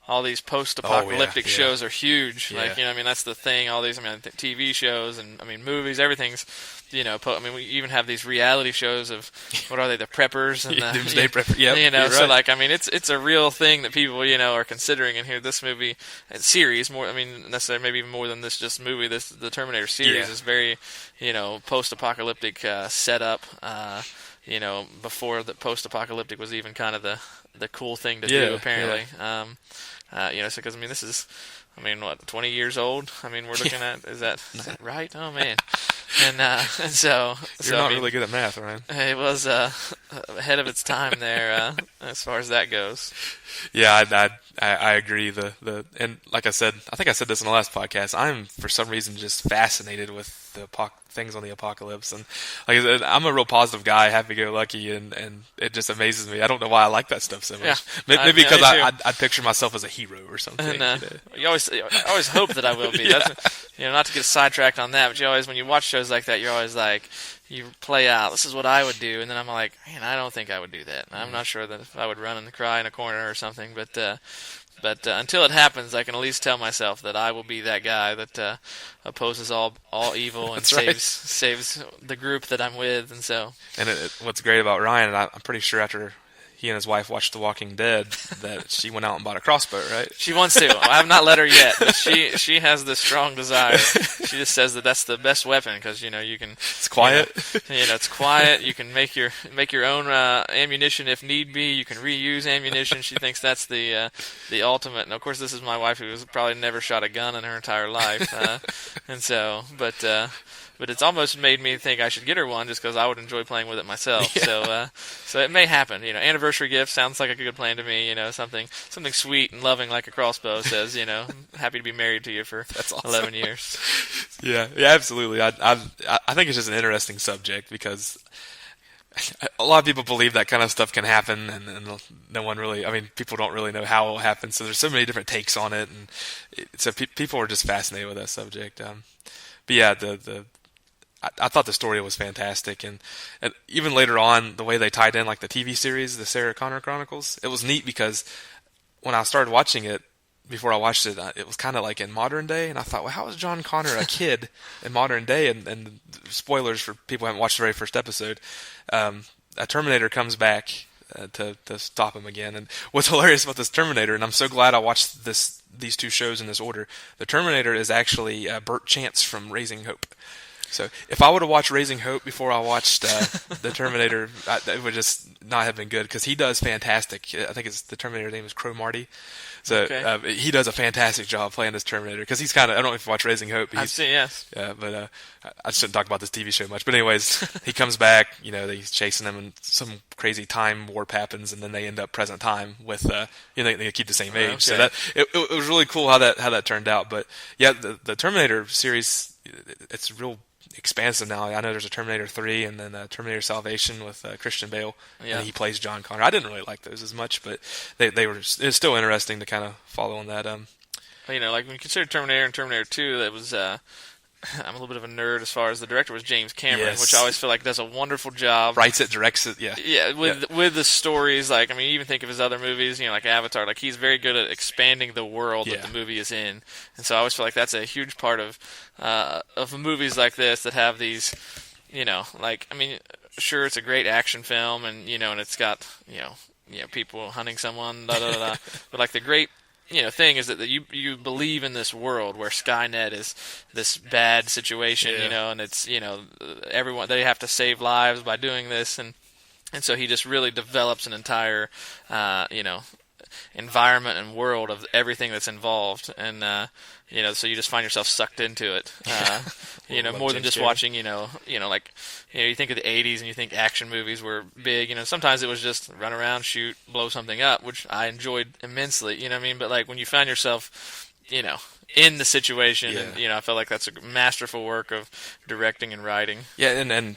all these post-apocalyptic shows are huge. Yeah. Like, that's the thing. All these, TV shows and, movies, everything's, we even have these reality shows of, what are they, the preppers and the Doomsday Prepper. Yep, so right. it's a real thing that people, are considering. And here, this movie series, more, necessarily maybe even more than this just movie. The Terminator series is very, post-apocalyptic setup. before the post-apocalyptic was even kind of the cool thing to Yeah, do, apparently. Because this is, what, 20 years old? We're looking at, is that right? Oh man. And so You're not really good at math, Ryan. it was ahead of its time there, as far as that goes. Yeah, I agree. And like I said, I think I said this in the last podcast. I'm for some reason just fascinated with the things on the apocalypse, and like I said, I'm a real positive guy, happy-go-lucky, and it just amazes me. I don't know why I like that stuff so much. Yeah. Maybe because I picture myself as a hero or something. And you always hope that I will be. Yeah. That's, not to get sidetracked on that, but you always, when you watch shows like that, you're always like, you play out, this is what I would do, and then I'm like, man, I don't think I would do that. I'm not sure that if I would run and cry in a corner or something, but until it happens, I can at least tell myself that I will be that guy that opposes all evil and saves the group that I'm with, and so. And what's great about Ryan, and I'm pretty sure after he and his wife watched The Walking Dead, that she went out and bought a crossbow, right? She wants to. I have not let her yet, but she has this strong desire. She just says that that's the best weapon because you can. It's quiet. It's quiet. You can make your own ammunition if need be. You can reuse ammunition. She thinks that's the ultimate. And of course, this is my wife who has probably never shot a gun in her entire life, and so, but it's almost made me think I should get her one just because I would enjoy playing with it myself. Yeah. So it may happen. Anniversary gift sounds like a good plan to me. Something sweet and loving like a crossbow says. Happy to be married to you for That's awesome. 11 years. Yeah, absolutely. I think it's just an interesting subject because a lot of people believe that kind of stuff can happen, and no one really. People don't really know how it will happen. So there's so many different takes on it, and so people are just fascinated with that subject. But yeah, I thought the story was fantastic, and even later on, the way they tied in like the TV series, the Sarah Connor Chronicles, it was neat because when I started watching it, before I watched it, it was kind of like in modern day, and I thought, well, how is John Connor a kid in modern day? And spoilers for people who haven't watched the very first episode, a Terminator comes back to stop him again. And what's hilarious about this Terminator, and I'm so glad I watched these two shows in this order, the Terminator is actually Burt Chance from Raising Hope. So if I would have watched Raising Hope before I watched the Terminator, it would just not have been good because he does fantastic. I think the Terminator's name is Cromartie. So okay. He does a fantastic job playing this Terminator because he's kind of, I don't know if you watch Raising Hope. I've seen, yes. Yeah, but I shouldn't talk about this TV show much. But anyways, he comes back, he's chasing them and some crazy time warp happens and then they end up present time with, they keep the same age. Okay. So that it was really cool how that turned out. But yeah, the Terminator series, it's real expansive now. I know there's a Terminator 3 and then Terminator Salvation with Christian Bale, and he plays John Connor. I didn't really like those as much, but it's still interesting to kind of follow on that. Like when you consider Terminator and Terminator 2, that was I'm a little bit of a nerd as far as the director was James Cameron, yes. which I always feel like does a wonderful job. Writes it, directs it, yeah. Yeah, with the stories, like, you even think of his other movies, like Avatar, like he's very good at expanding the world that the movie is in. And so I always feel like that's a huge part of movies like this that have these, sure, it's a great action film and, and it's got, people hunting someone, but like the great thing is that you believe in this world where Skynet is this bad situation, and it's, everyone, they have to save lives by doing this, and so he just really develops an entire, environment and world of everything that's involved, and so you just find yourself sucked into it, more than just watching, you think of the 80s and you think action movies were big, sometimes it was just run around, shoot, blow something up, which I enjoyed immensely, but like when you find yourself, in the situation, and I feel like that's a masterful work of directing and writing. Yeah, and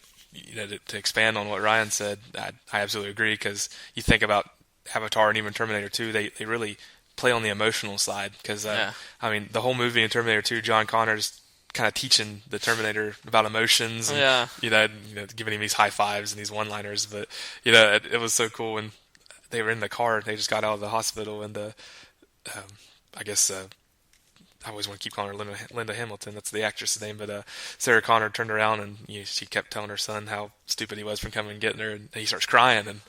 to expand on what Ryan said, I absolutely agree, because you think about Avatar and even Terminator 2, they really play on the emotional side, because the whole movie in Terminator 2, John Connor's kind of teaching the Terminator about emotions, and giving him these high fives and these one-liners. But it was so cool when they were in the car. They just got out of the hospital, and I guess I always want to keep calling her Linda Hamilton. That's the actress's name. But Sarah Connor turned around and she kept telling her son how stupid he was from coming and getting her, and he starts crying. And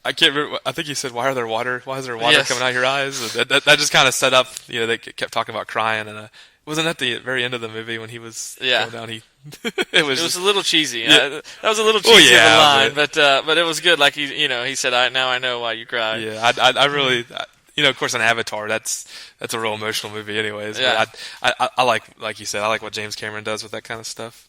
I can't remember. I think he said, "Why is there water yes. coming out of your eyes?" And that just kind of set up. They kept talking about crying, and wasn't at the very end of the movie when he was Yeah. going down. It was a little cheesy. Yeah. That was a little cheesy of a line, but but it was good. Like he said, now I know why you cried. yeah, I really, of course, on Avatar, that's a real emotional movie, anyways. Yeah. But I like you said, I like what James Cameron does with that kind of stuff.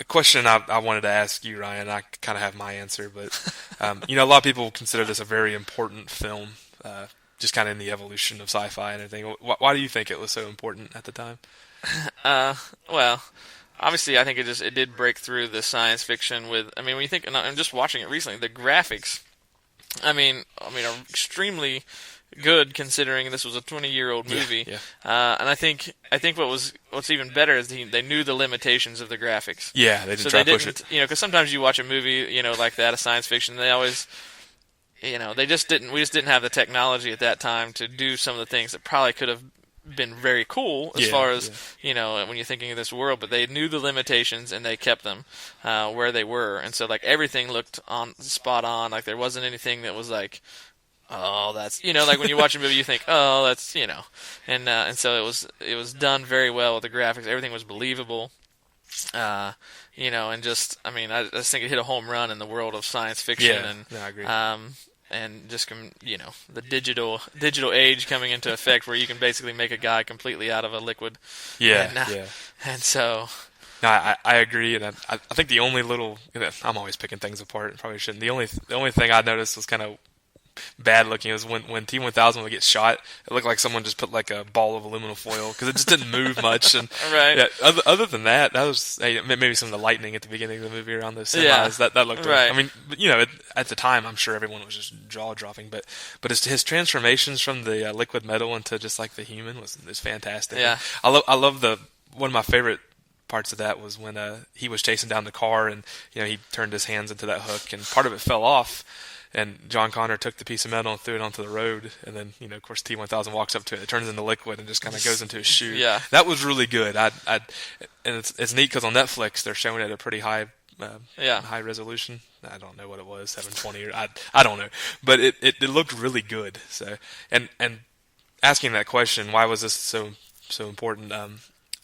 A question I wanted to ask you, Ryan. I kind of have my answer, but a lot of people consider this a very important film, just kind of in the evolution of sci-fi and everything. Why do you think it was so important at the time? Well, obviously, I think it did break through the science fiction with. I mean, when you think, and I'm just watching it recently, the graphics. I mean, are extremely good considering this was a 20-year-old movie. Yeah. And I think what's even better is they knew the limitations of the graphics. Yeah, they didn't So try they to push didn't, it. because sometimes you watch a movie, like that, a science fiction, they always, they just didn't. We just didn't have the technology at that time to do some of the things that probably could have been very cool as far as when you're thinking of this world. But they knew the limitations and they kept them where they were, and so like everything looked spot on. Like there wasn't anything that was like, oh, that's like when you watch a movie you think, oh, that's and so it was done very well with the graphics. Everything was believable. And just, I mean, I just think it hit a home run in the world of science fiction. Yeah, And I agree. And just the digital age coming into effect, where you can basically make a guy completely out of a liquid. Yeah. And so. No, I agree, and I think the only little, I'm always picking things apart, and probably shouldn't. The only thing I noticed was kind of bad looking is when T-1000 would get shot, it looked like someone just put like a ball of aluminum foil because it just didn't move much. And Right. Yeah, other than that was maybe some of the lightning at the beginning of the movie around those semis. Yeah. That looked Right. I mean, at the time, I'm sure everyone was just jaw dropping. But his transformations from the liquid metal into just like the human was fantastic. Yeah. I love one of my favorite parts of that was when he was chasing down the car and he turned his hands into that hook and part of it fell off. And John Connor took the piece of metal and threw it onto the road. And then, of course, T-1000 walks up to it. It turns into liquid and just kind of goes into his shoe. Yeah. That was really good. And it's neat because on Netflix they're showing it at a pretty high resolution. I don't know what it was, 720 or I don't know. But it looked really good. So and asking that question, why was this so important?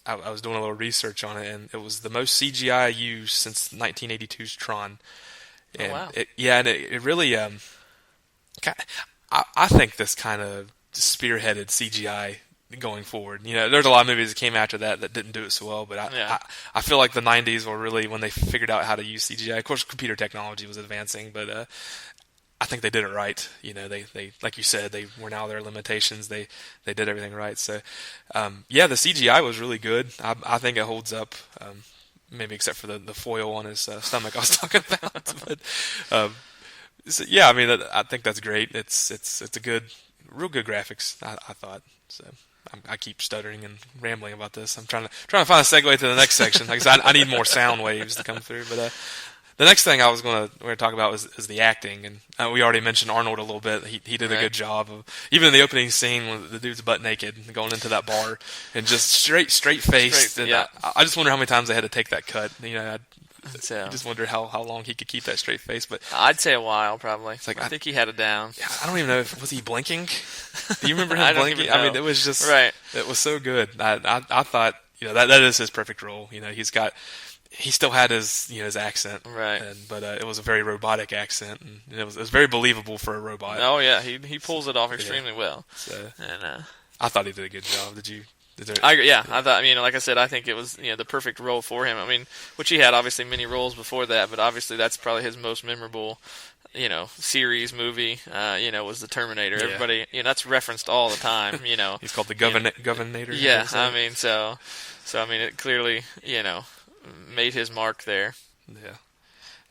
I was doing a little research on it, and it was the most CGI used since 1982's Tron. And wow. It really, I think this kind of spearheaded CGI going forward. There's a lot of movies that came after that didn't do it so well, but I feel like the 90s were really when they figured out how to use CGI. Of course, computer technology was advancing, but I think they did it right. They like you said, they were now their limitations. They did everything right. So, the CGI was really good. I think it holds up. Maybe except for the foil on his stomach I was talking about. But I think that's great. It's a real good graphics. I thought so. I keep stuttering and rambling about this. I'm trying to find a segue to the next section. Like I said, I need more sound waves to come through. But the next thing we're going to talk about is the acting, and we already mentioned Arnold a little bit. He did a good job of, even in the opening scene when the dude's butt naked going into that bar and just straight faced. And yeah. I just wonder how many times they had to take that cut. I So, just wonder how long he could keep that straight face. But I'd say a while probably. like, I think he had it down. I don't even know was he blinking. Do you remember I him don't blinking? even know. I mean, it was just Right. It was so good. I thought that is his perfect role. He still had his his accent, Right. but it was a very robotic accent, and it was very believable for a robot. Oh yeah, he pulls it off extremely well. So, And I thought he did a good job. Did you? I agree, yeah, I thought. Like I said, I think it was the perfect role for him. I mean, which he had obviously many roles before that, but obviously that's probably his most memorable, series movie. Was the Terminator. Yeah. Everybody, that's referenced all the time. He's called the Governator. Yeah, I mean, so it clearly, made his mark there. Yeah,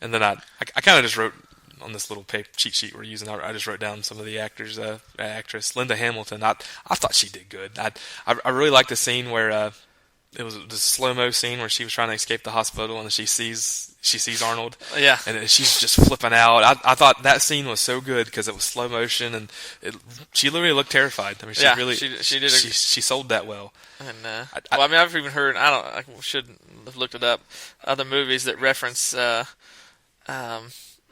and then I kind of just wrote on this little cheat sheet we're using. I just wrote down some of the actors. Actress Linda Hamilton. I thought she did good. I really liked the scene where it was the slow-mo scene where she was trying to escape the hospital and she sees Arnold. Yeah, and she's just flipping out. I thought that scene was so good because it was slow motion and she literally looked terrified. I mean, she did. She sold that well. And I've even heard. I should have looked it up. Other movies that reference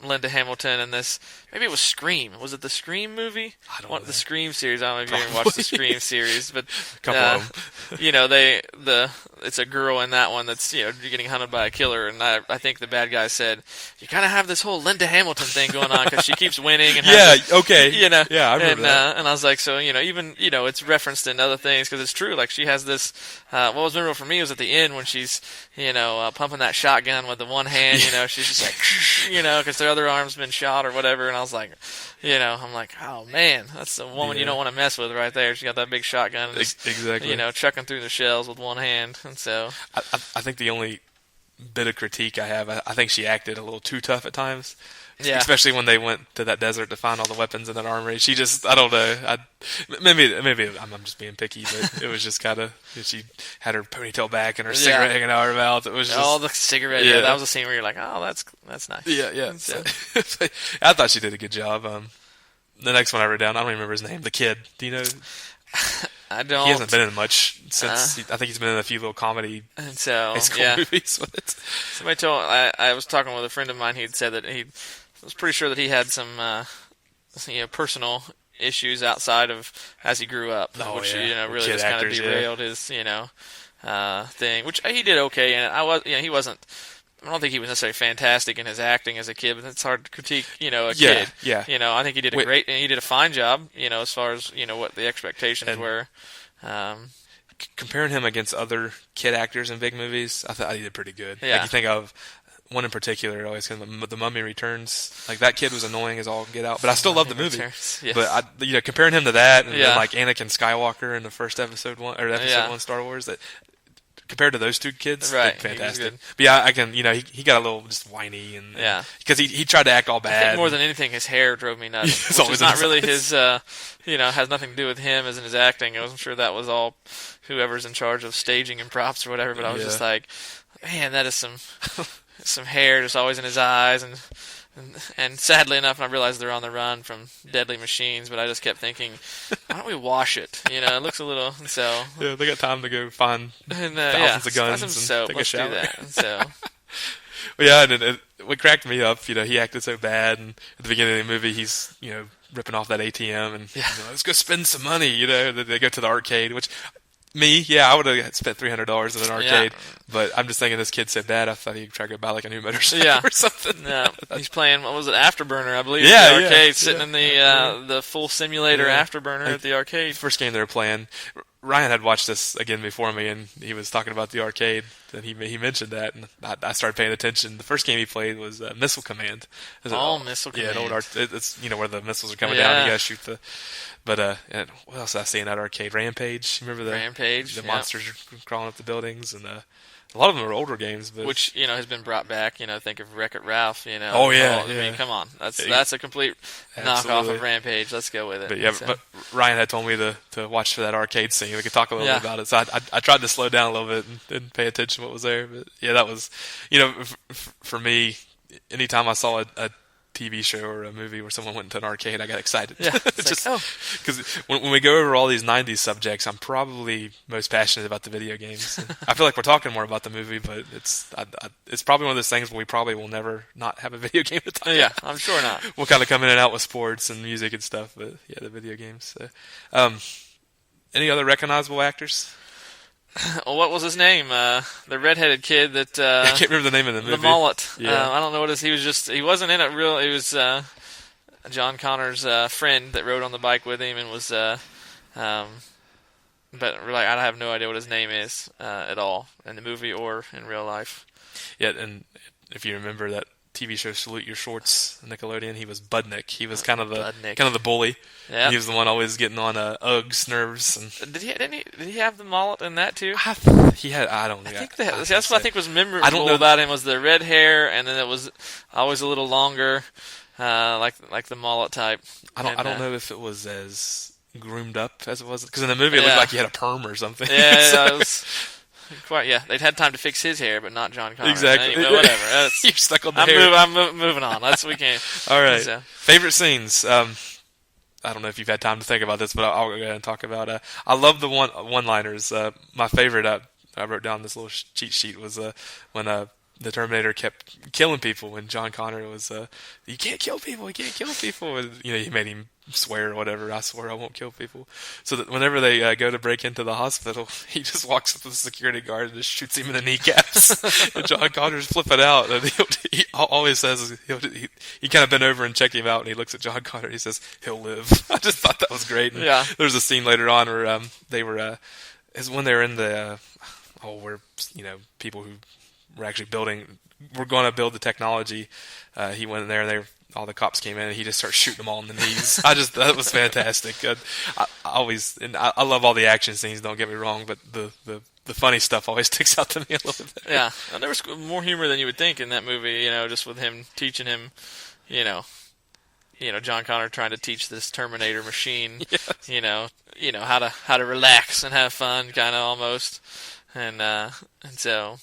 Linda Hamilton in this. Maybe it was Scream. Was it the Scream movie? I don't know. The Scream series. I don't know if you ever watched the Scream series, but Couple of them. you know, it's a girl in that one that's, you know, getting hunted by a killer, and I think the bad guy said, you kind of have this whole Linda Hamilton thing going on because she keeps winning. And okay. You know, yeah, I remember that. And I was like, so, you know, even, you know, it's referenced in other things because it's true. Like, she has this. What was memorable for me was at the end when she's, you know, pumping that shotgun with the one hand. You know, she's just like, you know, because their other arm's been shot or whatever. And I was like, you know, I'm like, oh man, that's the woman you don't want to mess with right there. She got that big shotgun, and just, exactly. You know, chucking through the shells with one hand. And so, I think the only bit of critique I have, I think she acted a little too tough at times. Yeah. Especially when they went to that desert to find all the weapons in that armory. She just, I don't know. Maybe I'm just being picky, but it was just kind of, she had her ponytail back and her cigarette hanging out of her mouth. It was just, all the cigarette. Yeah, that was a scene where you're like, oh, that's nice. Yeah. So, I thought she did a good job. The next one I wrote down, I don't even remember his name. The kid. Do you know? I don't. He hasn't been in much since. I think he's been in a few little comedy and so, high school movies with it. Somebody told. I was talking with a friend of mine. He'd said that he was pretty sure that he had some, you know, personal issues outside of as he grew up, which you know really just kind of derailed his, you know, thing. Which he did okay, and he wasn't. I don't think he was necessarily fantastic in his acting as a kid, but it's hard to critique, you know, a kid. Yeah. You know, I think he did he did a fine job, you know, as far as, you know, what the expectations were. Comparing him against other kid actors in big movies, I thought he did pretty good. Yeah. Like, you think of one in particular, always The Mummy Returns. Like, that kid was annoying as all get out, but I still love the movie. Yes. But you know, comparing him to that, and then like Anakin Skywalker in the first episode 1 Star Wars, that compared to those two kids, right, fantastic. But yeah, I can, you know, he got a little just whiny and because he tried to act all bad. I think more than anything, his hair drove me nuts. Which is not really his, you know, has nothing to do with him as in his acting. I wasn't sure that was all whoever's in charge of staging and props or whatever. But I was just like, man, that is some hair just always in his eyes, and sadly enough, I realized they're on the run from deadly machines, but I just kept thinking, why don't we wash it? You know, it looks a little, so. Yeah, they got time to go find thousands of guns and soap. take Let's a shower. do that. And so. Well, yeah, and what cracked me up, you know, he acted so bad, and at the beginning of the movie, he's, you know, ripping off that ATM, and you know, let's go spend some money, you know, they go to the arcade, which... I would have spent $300 in an arcade, but I'm just thinking this kid's so bad, I thought he'd try to buy like a new motorcycle or something. Yeah, he's playing, what was it, Afterburner, I believe, in the arcade, sitting in the full simulator Afterburner at the arcade. First game they were playing, Ryan had watched this again before me, and he was talking about the arcade, and he mentioned that, and I started paying attention. The first game he played was Missile Command. Missile Command. Yeah, an old it's, you know, where the missiles are coming down, and you gotta shoot the... But and what else did I see in that arcade? Rampage. Remember the Rampage? The monsters are crawling up the buildings, and a lot of them are older games, but which, you know, has been brought back. You know, think of Wreck-It Ralph. You know. Oh yeah, I mean, come on, that's a complete knockoff of Rampage. Let's go with it. But yeah, but Ryan had told me to watch for that arcade scene. We could talk a little bit about it. So I tried to slow down a little bit and pay attention to what was there. But yeah, that was, you know, for me, anytime I saw a TV show or a movie where someone went into an arcade, I got excited. Yeah, just because when we go over all these 90s subjects, I'm probably most passionate about the video games. I feel like we're talking more about the movie, but it's probably one of those things where we probably will never not have a video game to talk about. Yeah, I'm sure not. We'll kind of come in and out with sports and music and stuff, but yeah, the video games. So. Any other recognizable actors? Well, what was his name? The redheaded kid that... I can't remember the name of the movie. The mullet. Yeah. I don't know what it is. He wasn't in it real... It was John Connor's friend that rode on the bike with him and was... but really, I have no idea what his name is at all in the movie or in real life. Yeah, and if you remember that TV show Salute Your Shorts, Nickelodeon, he was Budnick. He was kind of the bully. Yeah. He was the one always getting on Uggs nerves. And did he have the mullet in that too? He had. I don't know. I think that's what I think was memorable about him was the red hair, and then it was always a little longer, like the mullet type. I don't know if it was as groomed up as it was, because in the movie it looked like he had a perm or something. Yeah, it was. Quite, yeah. They'd had time to fix his hair, but not John Connor. Exactly. Anyway, whatever. You're stuck on the hair. I'm moving on. That's what we can. All right. So. Favorite scenes. I don't know if you've had time to think about this, but I'll go ahead and talk about. I love the one-liners. My favorite. I wrote down this little cheat sheet was when the Terminator kept killing people, and John Connor was, you can't kill people, you can't kill people, and he made him swear or whatever. I swear I won't kill people. So that whenever they go to break into the hospital, he just walks up to the security guard and just shoots him in the kneecaps. And John Connor's flipping out, and he always says he kind of bent over and check him out, and he looks at John Connor and he says he'll live. I just thought that was great. And yeah. There's a scene later on where they were is when they were in the where people who were actually we're going to build the technology. He went in there, and all the cops came in, and he just started shooting them all in the knees. That was fantastic. I love all the action scenes. Don't get me wrong, but the funny stuff always sticks out to me a little bit. Yeah, and there was more humor than you would think in that movie. Just with him teaching him, John Connor trying to teach this Terminator machine, yes. How to relax and have fun, kind of almost, and so.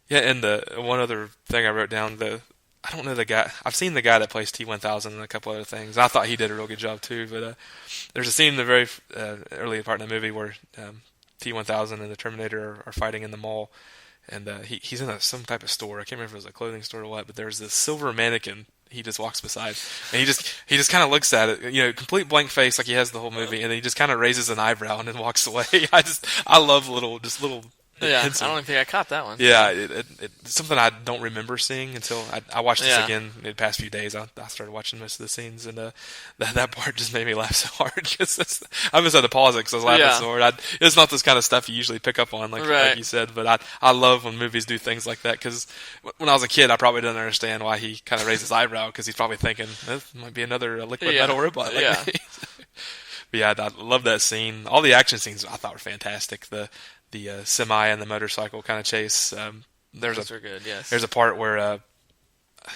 Yeah, and the one other thing I wrote down, I don't know the guy. I've seen the guy that plays T-1000 and a couple other things. I thought he did a real good job too. But there's a scene in the very early part of the movie where T-1000 and the Terminator are fighting in the mall, and he's in some type of store. I can't remember if it was a clothing store or what. But there's this silver mannequin he just walks beside, and he just kind of looks at it, complete blank face like he has the whole movie, and then he just kind of raises an eyebrow and then walks away. I love little. Yeah, I don't think I caught that one. Yeah, it's something I don't remember seeing until I watched this again in the past few days. I started watching most of the scenes, and that part just made me laugh so hard because I almost had to pause it because I was laughing so hard. It's not this kind of stuff you usually pick up on, like you said, but I love when movies do things like that because when I was a kid, I probably didn't understand why he kind of raised his eyebrow because he's probably thinking, this might be another liquid metal robot like me. But yeah, I love that scene. All the action scenes I thought were fantastic. The semi and the motorcycle kind of chase. Those are good. Yes. There's a part where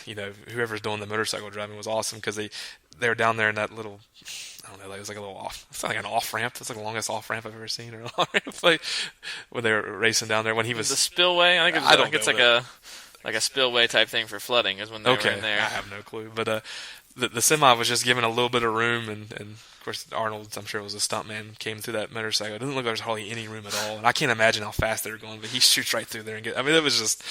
whoever's doing the motorcycle driving was awesome because they were down there in that little, I don't know, it was like a little off. It's like an off ramp. It's like the longest off ramp I've ever seen. Or like when they were racing down there when he was the spillway. I think it's like a spillway type thing for flooding is when they were in there. I have no clue, but the semi was just given a little bit of room, and of course Arnold, I'm sure was a stuntman, came through that motorcycle. It doesn't look like there's hardly any room at all, and I can't imagine how fast they were going, but he shoots right through there and it was just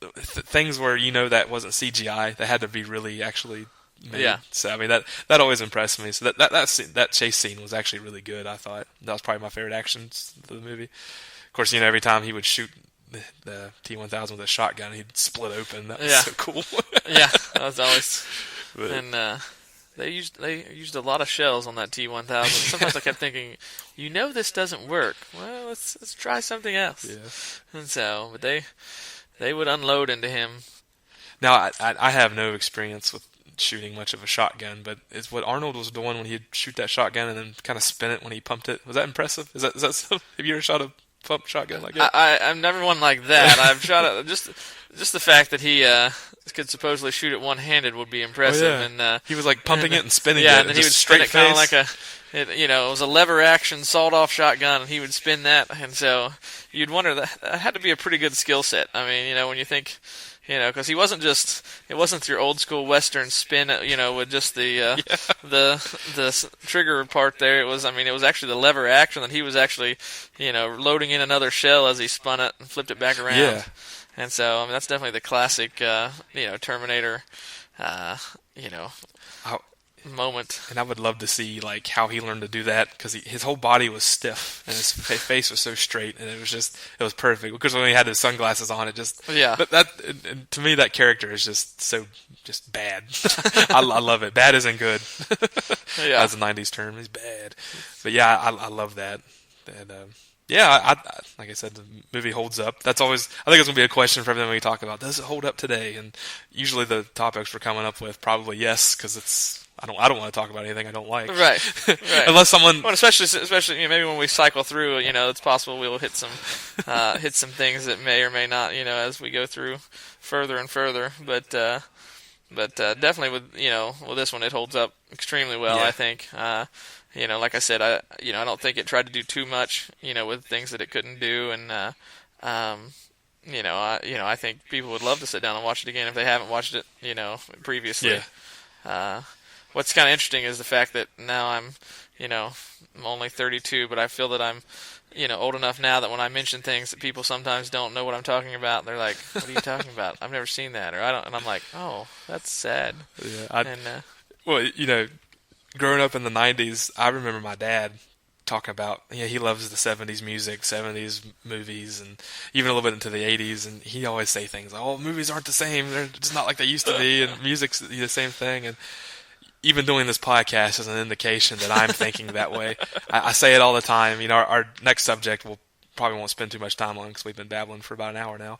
things where that wasn't CGI. They had to be really actually made. Yeah. So that always impressed me. So that chase scene was actually really good. I thought that was probably my favorite actions of the movie. Of course, every time he would shoot the T-1000 with a shotgun, he'd split open. That was so cool. Yeah, that was always. And they used a lot of shells on that T-1000. Sometimes I kept thinking, this doesn't work. Well, let's try something else. Yeah. And so, but they would unload into him. Now I have no experience with shooting much of a shotgun, but it's what Arnold was doing when he'd shoot that shotgun and then kind of spin it when he pumped it. Was that impressive? Is that so? Have you ever shot a pump shotgun like that? I've never one like that. I've shot it just the fact that he could supposedly shoot it one-handed would be impressive. Oh, yeah. And he was like pumping it and spinning it. Yeah, and then he would spin it kind of like it was a lever action sawed-off shotgun, and he would spin that, and so you'd wonder that had to be a pretty good skill set. I mean, when you think. Because it wasn't your old school Western spin, with just the trigger part there. It was actually the lever action that he was actually, loading in another shell as he spun it and flipped it back around. Yeah. And so, that's definitely the classic, Terminator, moment. And I would love to see how he learned to do that because his whole body was stiff and his face was so straight, and it was perfect because when he had his sunglasses on, But that to me that character is just bad. I love it. Bad isn't good. Yeah, that's a '90s term. He's bad, but yeah, I love that. And like I said, the movie holds up. That's always, I think it's going to be a question for everything we talk about. Does it hold up today? And usually the topics we're coming up with probably yes, because I don't want to talk about anything I don't like. Right. Unless someone, well, especially maybe when we cycle through, it's possible we'll hit some things that may or may not, as we go through further and further. But definitely with this one, it holds up extremely well. Yeah. I think. Like I said, I don't think it tried to do too much, with things that it couldn't do, and I think people would love to sit down and watch it again if they haven't watched it, previously. Yeah. What's kind of interesting is the fact that now I'm only 32, but I feel that I'm, old enough now that when I mention things that people sometimes don't know what I'm talking about, they're like, "What are you talking about? I've never seen that," or I don't, and I'm like, "Oh, that's sad." Yeah, well, growing up in the '90s, I remember my dad talking about, he loves the '70s music, '70s movies, and even a little bit into the '80s, and he always say things like, "Oh, movies aren't the same; they're just not like they used to be, and music's the same thing." And even doing this podcast is an indication that I'm thinking that way. I say it all the time. Our next subject we'll probably won't spend too much time on because we've been babbling for about an hour now.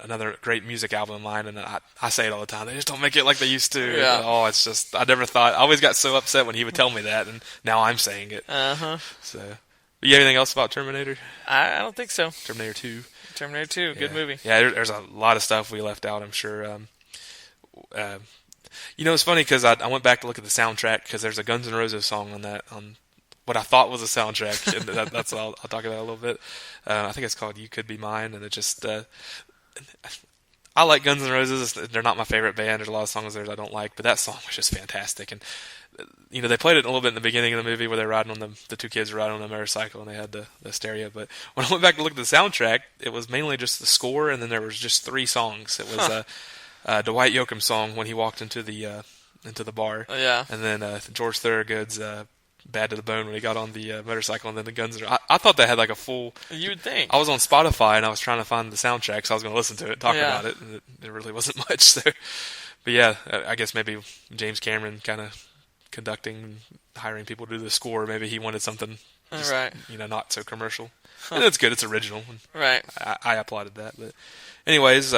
Another great music album of mine, and I say it all the time. They just don't make it like they used to. Yeah. Oh, it's just I never thought. I always got so upset when he would tell me that, and now I'm saying it. So, you have anything else about Terminator? I don't think so. Terminator 2. Terminator 2, good movie. Yeah, there's a lot of stuff we left out, I'm sure. It's funny because I went back to look at the soundtrack because there's a Guns N' Roses song on what I thought was a soundtrack, and that's what I'll talk about a little bit. I think it's called "You Could Be Mine," and it just I like Guns N' Roses. They're not my favorite band. There's a lot of songs there that I don't like, but that song was just fantastic. And they played it a little bit in the beginning of the movie where they're riding on the two kids were riding on a motorcycle and they had the stereo. But when I went back to look at the soundtrack, it was mainly just the score, and then there was just 3 songs. It was Dwight Yoakam's song when he walked into the bar, and then George Thorogood's "Bad to the Bone" when he got on the motorcycle, and then the Guns. I thought they had like a full. You'd think. I was on Spotify and I was trying to find the soundtrack, so I was going to listen to it, talk about it, and there really wasn't much. So, but yeah, I guess maybe James Cameron kind of conducting, hiring people to do the score. Maybe he wanted something, not so commercial. And it's good. It's original. Right. I applauded that. But anyways,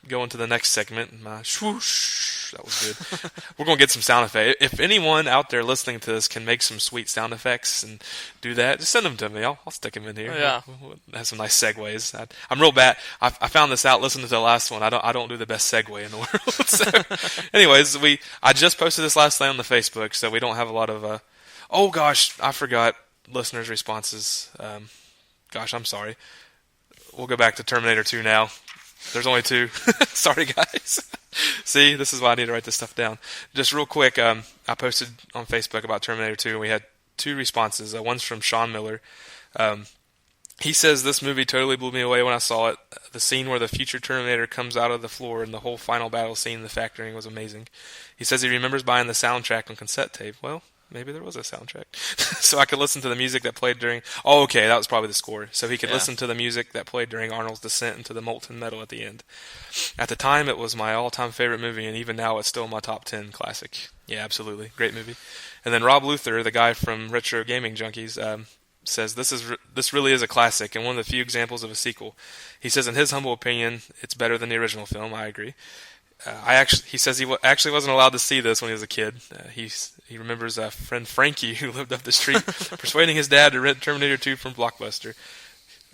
going to the next segment. My swoosh. That was good. We're going to get some sound effects. If anyone out there listening to this can make some sweet sound effects and do that, just send them to me. I'll stick them in here. Yeah. We'll have some nice segues. I'm real bad. I found this out listening to the last one. I don't do the best segue in the world. So, anyways, I just posted this last night on the Facebook, so we don't have a lot of. Oh gosh, I forgot listeners' responses. Gosh, I'm sorry. We'll go back to Terminator 2 now. There's only 2. Sorry, guys. See, this is why I need to write this stuff down. Just real quick, I posted on Facebook about Terminator 2, and we had 2 responses. One's from Sean Miller. He says, "This movie totally blew me away when I saw it. The scene where the future Terminator comes out of the floor and the whole final battle scene in the factory was amazing." He says he remembers buying the soundtrack on cassette tape. Well, maybe there was a soundtrack. So I could listen to the music that played during... Oh, okay, that was probably the score. So he could listen to the music that played during Arnold's descent into the molten metal at the end. At the time, it was my all-time favorite movie, and even now it's still my top 10 classic. Yeah, absolutely. Great movie. And then Rob Luther, the guy from Retro Gaming Junkies, says, this really is a classic and one of the few examples of a sequel. He says, in his humble opinion, it's better than the original film. I agree. He says he actually wasn't allowed to see this when he was a kid. He remembers a friend Frankie who lived up the street persuading his dad to rent Terminator 2 from Blockbuster.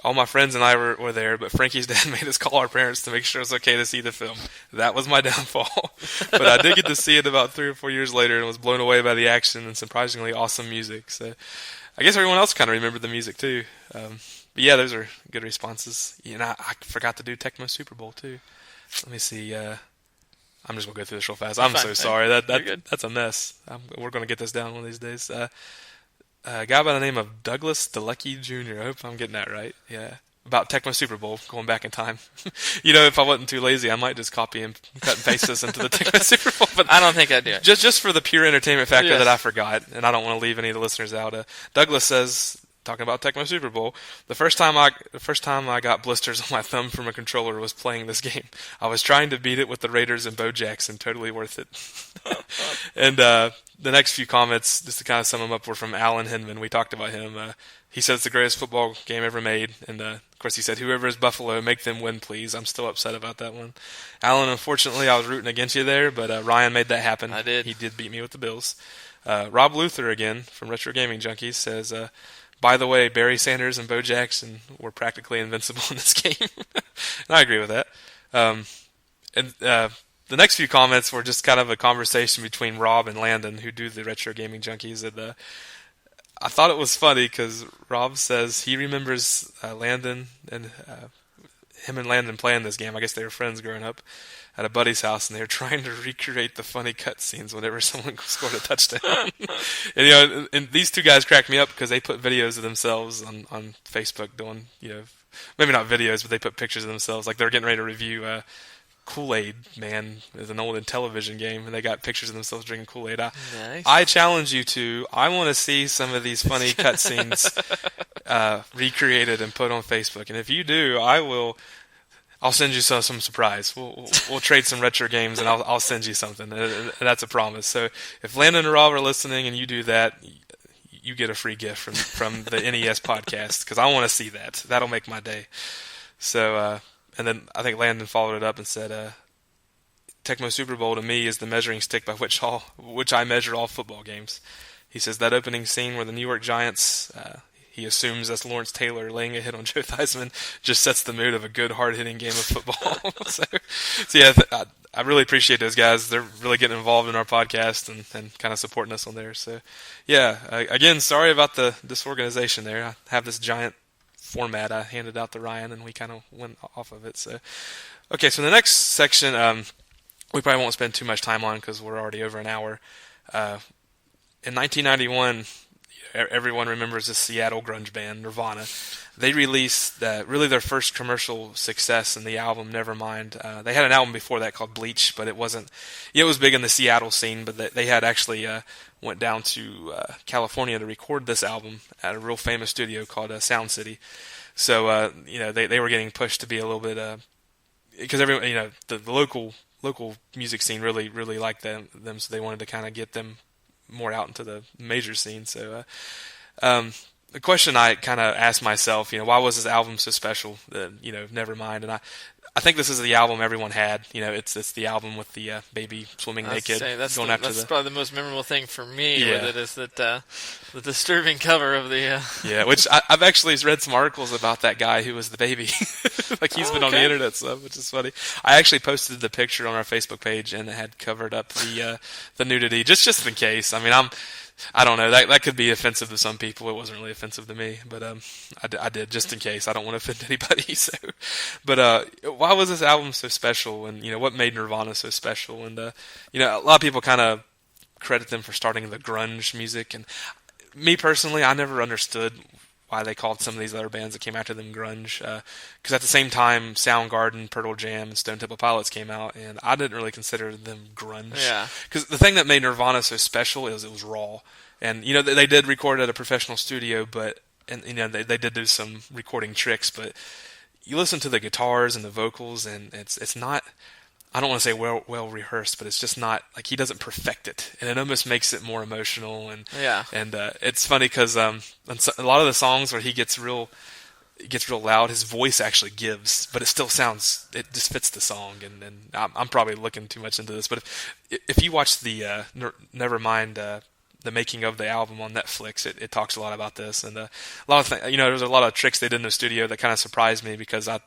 All my friends and I were there, but Frankie's dad made us call our parents to make sure it's okay to see the film. That was my downfall. But I did get to see it about 3 or 4 years later and was blown away by the action and surprisingly awesome music. So I guess everyone else kind of remembered the music too. But yeah, those are good responses. I forgot to do Tecmo Super Bowl too. Let me see. I'm just going to go through this real fast. I'm so sorry. That's a mess. We're going to get this down one of these days. A guy by the name of Douglas DeLucky Jr. I hope I'm getting that right. Yeah. About Tecmo Super Bowl, going back in time. If I wasn't too lazy, I might just copy and cut and paste this into the Tecmo Super Bowl. But I don't think I'd do it. Just for the pure entertainment factor that I forgot, and I don't want to leave any of the listeners out. Douglas says, talking about Tecmo Super Bowl, the first time I got blisters on my thumb from a controller was playing this game. I was trying to beat it with the Raiders and Bo Jackson. Totally worth it. And the next few comments, just to kind of sum them up, were from Alan Hinman. We talked about him. He said it's the greatest football game ever made. And, of course, he said, whoever is Buffalo, make them win, please. I'm still upset about that one. Alan, unfortunately, I was rooting against you there, but Ryan made that happen. I did. He did beat me with the Bills. Rob Luther, again, from Retro Gaming Junkies, says... by the way, Barry Sanders and Bo Jackson were practically invincible in this game. And I agree with that. The next few comments were just kind of a conversation between Rob and Landon, who do the Retro Gaming Junkies. And I thought it was funny because Rob says he remembers Landon and him and Landon playing this game. I guess they were friends growing up at a buddy's house, and they were trying to recreate the funny cutscenes whenever someone scored a touchdown. And these two guys cracked me up because they put videos of themselves on Facebook doing, maybe not videos, but they put pictures of themselves. Like they're getting ready to review Kool-Aid Man is an old Intellivision game, and they got pictures of themselves drinking Kool-Aid. Nice. I challenge you to. I want to see some of these funny cutscenes recreated and put on Facebook. And if you do, I'll send you some surprise. We'll trade some retro games, and I'll send you something. And that's a promise. So if Landon and Rob are listening, and you do that, you get a free gift from the NES podcast because I want to see that. That'll make my day. So. And then I think Landon followed it up and said, Tecmo Super Bowl to me is the measuring stick by which I measure all football games. He says that opening scene where the New York Giants, he assumes that's Lawrence Taylor laying a hit on Joe Theismann, just sets the mood of a good, hard-hitting game of football. so yeah, I really appreciate those guys. They're really getting involved in our podcast and kind of supporting us on there. So yeah, again, sorry about the disorganization there. I have this giant format I handed out to Ryan, and we kind of went off of it. So, okay, so the next section we probably won't spend too much time on because we're already over an hour. In 1991, everyone remembers the Seattle grunge band Nirvana. They released really their first commercial success in the album Nevermind. They had an album before that called Bleach, but it wasn't. It was big in the Seattle scene, but they had actually went down to California to record this album at a real famous studio called Sound City. So they were getting pushed to be a little bit because everyone the local music scene really liked them, so they wanted to kind of get them more out into the major scene. So the question I kind of asked myself, why was this album so special? Nevermind, and I think this is the album everyone had. It's the album with the baby swimming naked. That's probably the most memorable thing for me with it is that the disturbing cover of the. Yeah, which I've actually read some articles about that guy who was the baby. Like he's been on the internet stuff, which is funny. I actually posted the picture on our Facebook page and it had covered up the nudity just in case. I mean, I don't know. That could be offensive to some people. It wasn't really offensive to me, but I did just in case. I don't want to offend anybody. So, but why was this album so special? And what made Nirvana so special? And a lot of people kind of credit them for starting the grunge music. And me personally, I never understood why they called some of these other bands that came after them grunge. Because at the same time, Soundgarden, Pearl Jam, and Stone Temple Pilots came out, and I didn't really consider them grunge. Yeah. Because the thing that made Nirvana so special is it was raw. And, they did record at a professional studio, they did do some recording tricks, but you listen to the guitars and the vocals, and it's not, I don't want to say well rehearsed, but it's just not, like, he doesn't perfect it, and it almost makes it more emotional, and it's funny because a lot of the songs where he gets real loud, his voice actually gives, but it still sounds, it just fits the song, and I'm probably looking too much into this, but if you watch the Nevermind, the making of the album on Netflix, it talks a lot about this, and a lot of there's a lot of tricks they did in the studio that kind of surprised me because I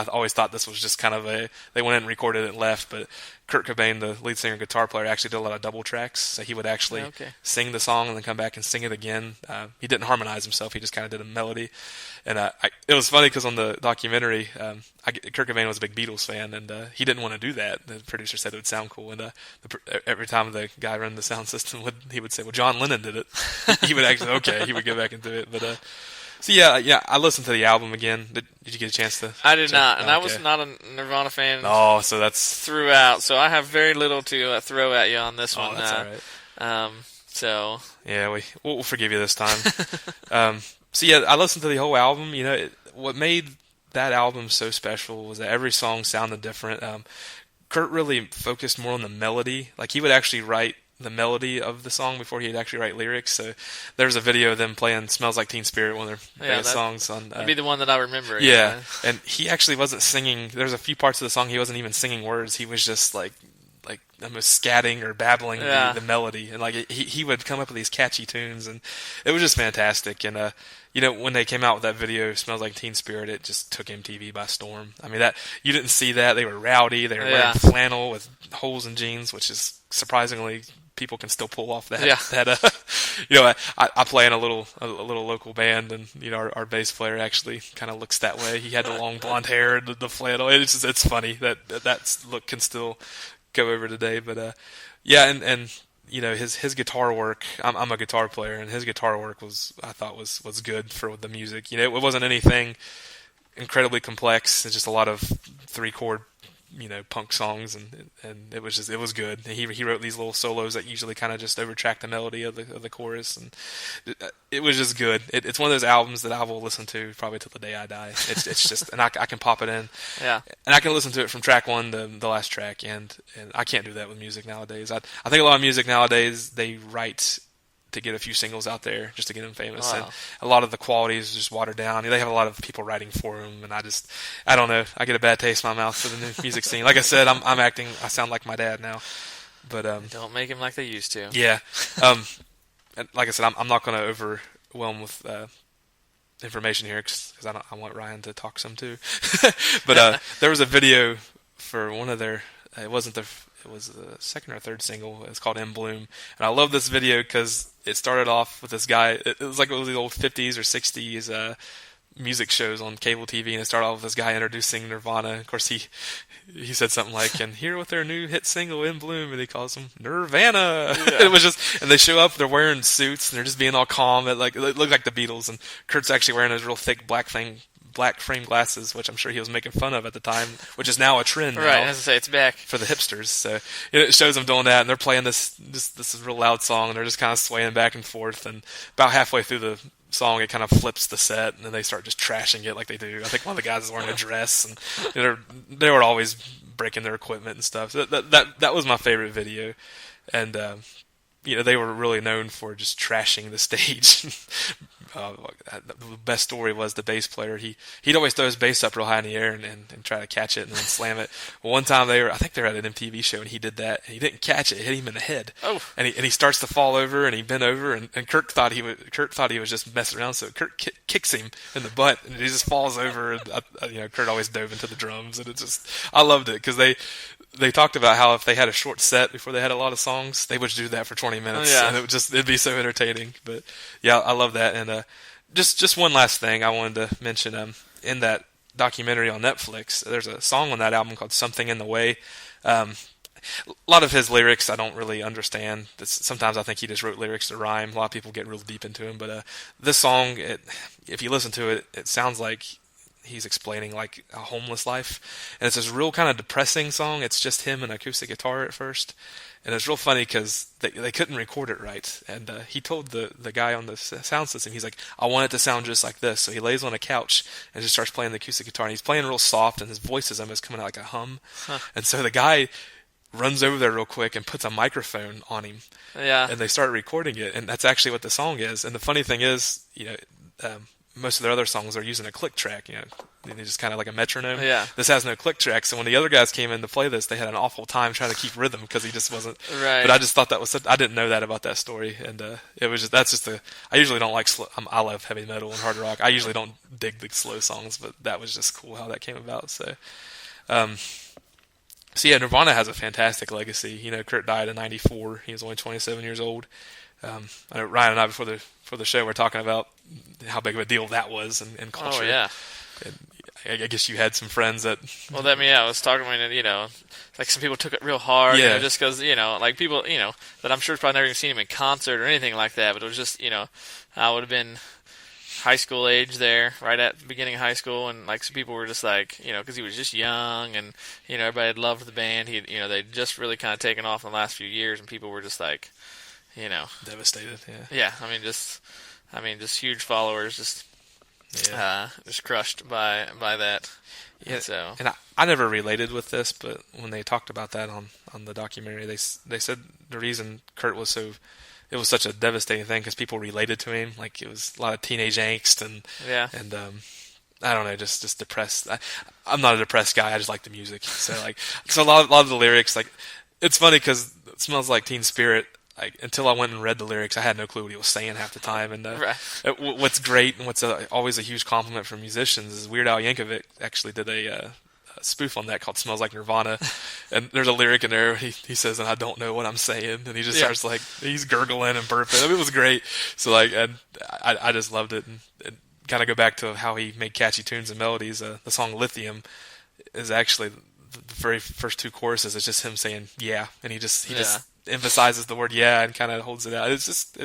always thought this was just kind of they went in and recorded it and left, but Kurt Cobain, the lead singer and guitar player, actually did a lot of double tracks, so he would actually sing the song and then come back and sing it again. He didn't harmonize himself, he just kind of did a melody, and it was funny because on the documentary, Kurt Cobain was a big Beatles fan, and he didn't want to do that. The producer said it would sound cool, and every time the guy running the sound system he would say, well, John Lennon did it. He would actually, he would go back and do it, but so yeah, I listened to the album again. Did you get a chance to? I did not, and I was not a Nirvana fan. Oh, so that's throughout. So I have very little to throw at you on this one. That's all right. So yeah, we'll forgive you this time. So yeah, I listened to the whole album. What made that album so special was that every song sounded different. Kurt really focused more on the melody. Like he would actually write the melody of the song before he'd actually write lyrics. So there's a video of them playing "Smells Like Teen Spirit," one of their biggest songs. That'd be the one that I remember. Yeah, and he actually wasn't singing. There's a few parts of the song he wasn't even singing words. He was just like almost scatting or babbling the melody, and he would come up with these catchy tunes, and it was just fantastic. And when they came out with that video, "Smells Like Teen Spirit," it just took MTV by storm. I mean, that you didn't see that. They were rowdy. They were wearing flannel with holes in jeans, which is surprisingly people can still pull off that I play in a little local band, and our bass player actually kind of looks that way. He had the long blonde hair and the flannel. It's funny that look can still go over today. But yeah, and his guitar work. I'm a guitar player, and his guitar work I thought was good for the music. It wasn't anything incredibly complex. It's just a lot of 3-chord punk songs, and it was good. He wrote these little solos that usually kind of just overtrack the melody of the chorus, and it was just good. It's one of those albums that I will listen to probably till the day I die. It's just, and I can pop it in, Yeah. and I can listen to it from track 1 to the last track, and I can't do that with music nowadays. I think a lot of music nowadays they write to get a few singles out there just to get them famous. Wow. And a lot of the quality is just watered down. They have a lot of people writing for them, and I don't know. I get a bad taste in my mouth for the new music scene. Like I said, I'm acting. I sound like my dad now, but Don't make him like they used to. yeah. And like I said, I'm not going to overwhelm with information here because I want Ryan to talk some too. But there was a video for one of their. It was the second or third single. It's called In Bloom. And I love this video because it started off with this guy. It was like one of the old 50s or 60s music shows on cable TV. And it started off with this guy introducing Nirvana. Of course, he said something like, and here with their new hit single, In Bloom. And he calls them Nirvana. Yeah. It was just, and they show up, they're wearing suits, and they're just being all calm. It looked like the Beatles. And Kurt's actually wearing those real thick black frame glasses, which I'm sure he was making fun of at the time, which is now a trend. Right, now as I say, it's back for the hipsters. So it shows them doing that, and they're playing this real loud song, and they're just kind of swaying back and forth. And about halfway through the song, it kind of flips the set, and then they start just trashing it like they do. I think one of the guys is wearing a dress, and they were always breaking their equipment and stuff. So that was my favorite video, and they were really known for just trashing the stage. The best story was the bass player. He'd always throw his bass up real high in the air and try to catch it and then slam it. Well, one time I think they were at an MTV show, and he did that, and he didn't catch it. It hit him in the head. Oh. And he starts to fall over, and he bent over, and Kurt thought he was just messing around, so Kurt kicks him in the butt, and he just falls over. And, Kurt always dove into the drums, and I loved it because they talked about how if they had a short set before they had a lot of songs, they would do that for 20 minutes, and it'd be so entertaining. But yeah, I love that. And just one last thing I wanted to mention. In that documentary on Netflix, there's a song on that album called "Something in the Way." A lot of his lyrics I don't really understand. Sometimes I think he just wrote lyrics to rhyme. A lot of people get real deep into him, but this song, if you listen to it, it sounds like he's explaining like a homeless life, and it's this real kind of depressing song. It's just him and acoustic guitar at first, and it's real funny because they couldn't record it right, and he told the guy on the sound system, he's like, I want it to sound just like this. So he lays on a couch and just starts playing the acoustic guitar, and he's playing real soft, and his voice is almost coming out like a hum. And so the guy runs over there real quick and puts a microphone on him, and they start recording it, and that's actually what the song is. And the funny thing is, most of their other songs are using a click track, they just kind of like a metronome. Yeah. This has no click track, so when the other guys came in to play this, they had an awful time trying to keep rhythm because he just wasn't. Right. But I just thought I didn't know that about that story, and it was I usually don't like slow. I love heavy metal and hard rock. I usually don't dig the slow songs, but that was just cool how that came about. So yeah, Nirvana has a fantastic legacy. Kurt died in '94. He was only 27 years old. I know Ryan and I before the show were talking about how big of a deal that was in culture. Oh yeah. And I guess you had some friends that. Well, I was talking about like some people took it real hard, just because like people that I'm sure probably never even seen him in concert or anything like that. But it was just I would have been high school age there, right at the beginning of high school, and like some people were just like because he was just young, and everybody had loved the band. They'd just really kind of taken off in the last few years, and people were just like. Devastated, yeah. Yeah, just huge followers, just crushed by that. Yeah, so. And I never related with this, but when they talked about that on the documentary, they said the reason Kurt was it was such a devastating thing because people related to him, like it was a lot of teenage angst and I don't know, just depressed. I'm not a depressed guy. I just like the music. So a lot of the lyrics, like it's funny because it smells like Teen Spirit. Like, until I went and read the lyrics, I had no clue what he was saying half the time. And what's great and what's always a huge compliment for musicians is Weird Al Yankovic actually did a spoof on that called "Smells Like Nirvana," and there's a lyric in there. He says, "And I don't know what I'm saying," and he just starts like he's gurgling and burping. I mean, it was great. So like, and I just loved it. And kind of go back to how he made catchy tunes and melodies. The song "Lithium" is actually the very first two choruses. It's just him saying "yeah," and he just emphasizes the word "yeah" and kind of holds it out. It's just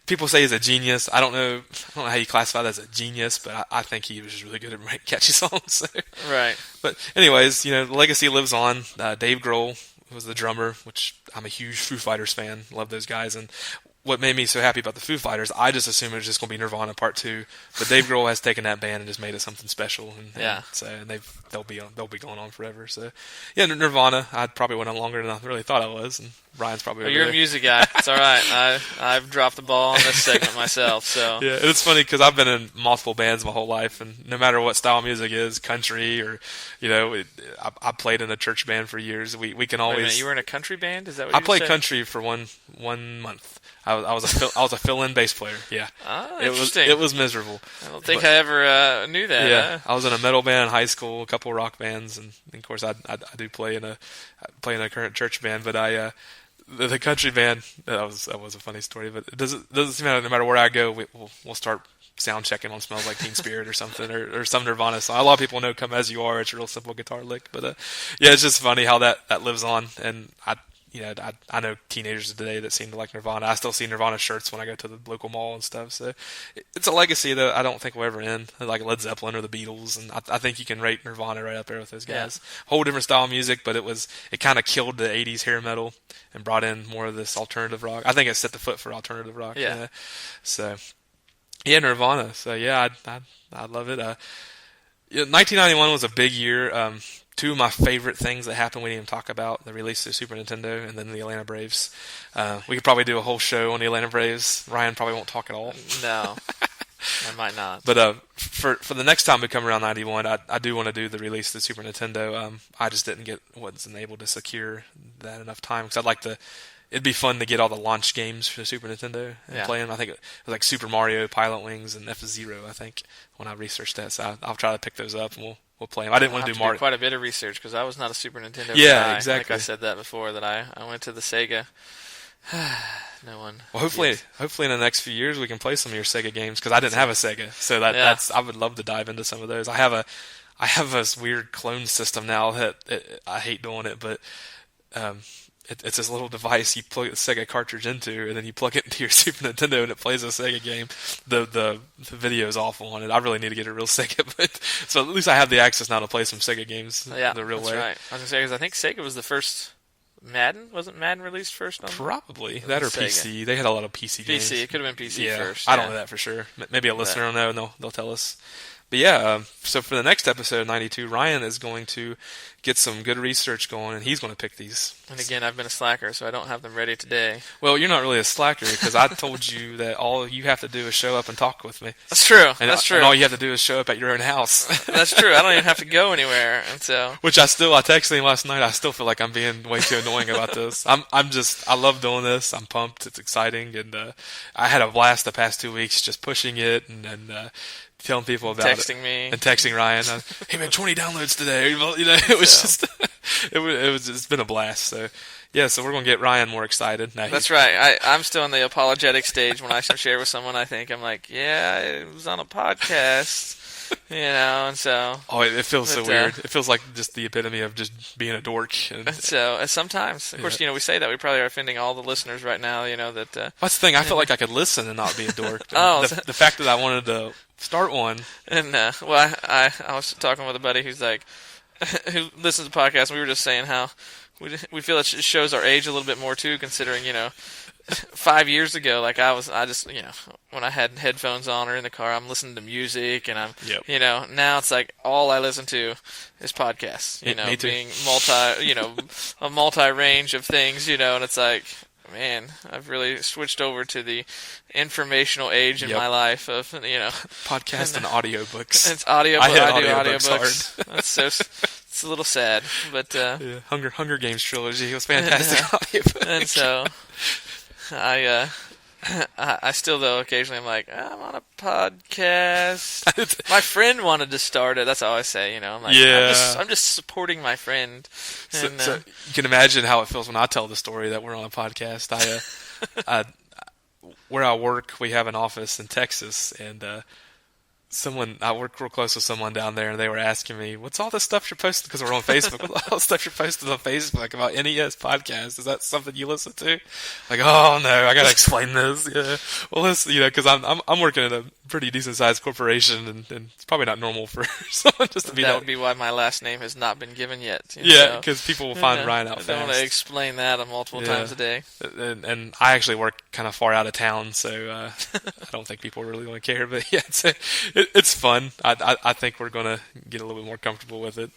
people say he's a genius. I don't know how you classify that as a genius, but I think he was just really good at writing catchy songs. So. Right. But anyways, the legacy lives on. Dave Grohl was the drummer, which I'm a huge Foo Fighters fan. Love those guys. And what made me so happy about the Foo Fighters, I just assumed it was just going to be Nirvana Part 2. But Dave Grohl has taken that band and just made it something special. And they'll be going on forever. So yeah, Nirvana. I probably went on longer than I really thought I was. And Ryan's probably. You're a music guy. It's all right. I've dropped the ball on this segment myself. So yeah, it's funny because I've been in multiple bands my whole life, and no matter what style music is, country or I played in a church band for years. We can always. Wait a minute, you were in a country band? Is that what I you played said? country for one month. I was a fill-in bass player. Yeah, interesting. It was miserable. I don't think I ever knew that. Yeah, I was in a metal band in high school, a couple of rock bands, and of course I do play in a current church band. But the country band that was a funny story. But it doesn't seem no matter where I go, we'll start sound checking on "Smells Like Teen Spirit" or something, or some Nirvana song. A lot of people know "Come As You Are." It's a real simple guitar lick, but it's just funny how that lives on. And I know teenagers today that seem to like Nirvana. I still see Nirvana shirts when I go to the local mall and stuff. So it's a legacy that I don't think will ever end, like Led Zeppelin or the Beatles. And I think you can rate Nirvana right up there with those guys. Yeah. Whole different style of music, but it kind of killed the 80s hair metal and brought in more of this alternative rock. I think it set the foot for alternative rock. Yeah. So yeah, Nirvana. So yeah, I love it. 1991 was a big year. Two of my favorite things that happened we didn't even talk about: the release of the Super Nintendo and then the Atlanta Braves. We could probably do a whole show on the Atlanta Braves. Ryan probably won't talk at all. No, I might not. But for the next time we come around 91, I do want to do the release of the Super Nintendo. I just wasn't able to secure that enough time because I'd like to. It'd be fun to get all the launch games for the Super Nintendo and play them. I think it was like Super Mario, Pilot Wings, and F-Zero, I think, when I researched that. So I'll try to pick those up and we'll play them. I didn't want to do Mario. Quite a bit of research because I was not a Super Nintendo guy. Yeah, exactly. Like I said that before, that I went to the Sega. No one. Well, hopefully in the next few years we can play some of your Sega games because I didn't have a Sega, so that's I would love to dive into some of those. I have this weird clone system now that I hate doing it, but it's this little device you plug the Sega cartridge into, and then you plug it into your Super Nintendo, and it plays a Sega game. The video is awful on it. I really need to get a real Sega, but so at least I have the access now to play some Sega games the real way. Right. I was gonna say because I think Sega was the first. Madden? Wasn't Madden released first on Probably. That or Sega. PC. They had a lot of PC games. PC. It could have been PC first. I don't know that for sure. Maybe a listener will know and they'll tell us. But yeah, so for the next episode, 92, Ryan is going to get some good research going, and he's going to pick these. And again, I've been a slacker, so I don't have them ready today. Well, you're not really a slacker because I told you that all you have to do is show up and talk with me. That's true. That's true. And all you have to do is show up at your own house. That's true. I don't even have to go anywhere. And so. Which I texted him last night. I still feel like I'm being way too annoying about this. I love doing this. I'm pumped. It's exciting, and I had a blast the past 2 weeks just pushing it and telling people about texting me and texting Ryan. Hey man, 20 downloads today. It was just it's been a blast. So yeah, so we're gonna get Ryan more excited. Now That's right. I'm still in the apologetic stage when I share with someone. I think I'm like, yeah, it was on a podcast. And so. Oh, it feels so weird. It feels like just the epitome of just being a dork. And so sometimes, of course, we say that we probably are offending all the listeners right now. That. That's the thing. I felt like I could listen and not be a dork. The fact that I wanted to start one. And I was talking with a buddy who's like, who listens to the podcast. And we were just saying how we feel it shows our age a little bit more too, considering 5 years ago, like I just when I had headphones on or in the car, I'm listening to music, and I'm now it's like all I listen to is podcasts. Me too. Being a multi range of things. And it's like, man, I've really switched over to the informational age in my life of podcast and audiobooks. It's audiobooks. Audiobooks. That's so. It's a little sad, but Hunger Games trilogy was fantastic. And so I I still, though, occasionally I'm like, I'm on a podcast. My friend wanted to start it. That's all I say, I'm like, Yeah. I'm just supporting my friend. And, So you can imagine how it feels when I tell the story that we're on a podcast. Where I work, we have an office in Texas, and I work real close with someone down there, and they were asking me, "What's all this stuff you're posting?" Because we're on Facebook. What's all the stuff you're posting on Facebook about NES podcast? Is that something you listen to? Like, oh no, I gotta explain this. Yeah, well, listen, because I'm working at a pretty decent sized corporation, and it's probably not normal for someone just to be that would be why my last name has not been given yet. Yeah, because people will find Ryan out I fast. don't want to explain that multiple times a day. And I actually work kind of far out of town, so I don't think people really want to care. But yeah, it's fun. I think we're going to get a little bit more comfortable with it.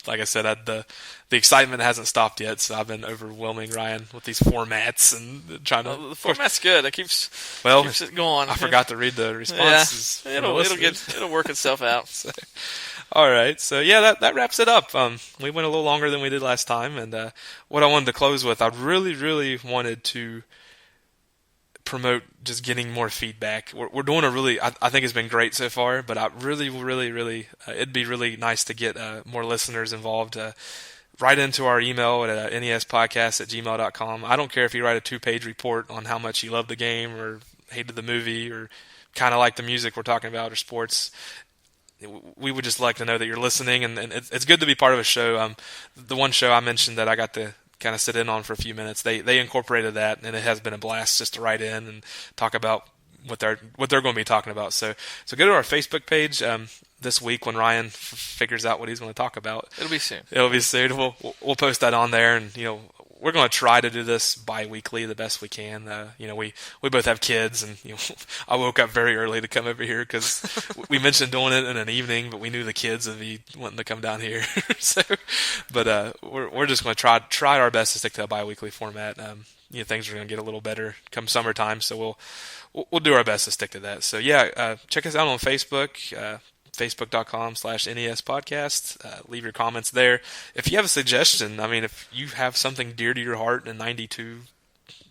Like I said, the excitement hasn't stopped yet, so I've been overwhelming Ryan with these formats and trying to. Well, the format's good. It keeps it going. I forgot to read the responses. Yeah, it'll work itself out. So, all right, so yeah, that wraps it up. We went a little longer than we did last time, and what I wanted to close with, I really, really wanted to promote just getting more feedback. We're doing I think it's been great so far, but I really, really, really, it'd be really nice to get more listeners involved. Write into our email at nespodcast@gmail.com. I don't care if you write a 2-page report on how much you love the game or hated the movie or kind of like the music we're talking about or sports. We would just like to know that you're listening, and it's good to be part of a show. The one show I mentioned that I got to kind of sit in on for a few minutes, they incorporated that, and it has been a blast just to write in and talk about what they're going to be talking about. So go to our Facebook page this week when Ryan figures out what he's going to talk about. It'll be soon. We'll post that on there, and we're going to try to do this bi-weekly the best we can. We both have kids, and I woke up very early to come over here because we mentioned doing it in an evening, but we knew the kids would be wanting to come down here. But we're just going to try our best to stick to a bi-weekly format. Things are going to get a little better come summertime, so we'll do our best to stick to that. So yeah, check us out on Facebook. Facebook.com/NES podcast. Leave your comments there. If you have a suggestion, if you have something dear to your heart in '92,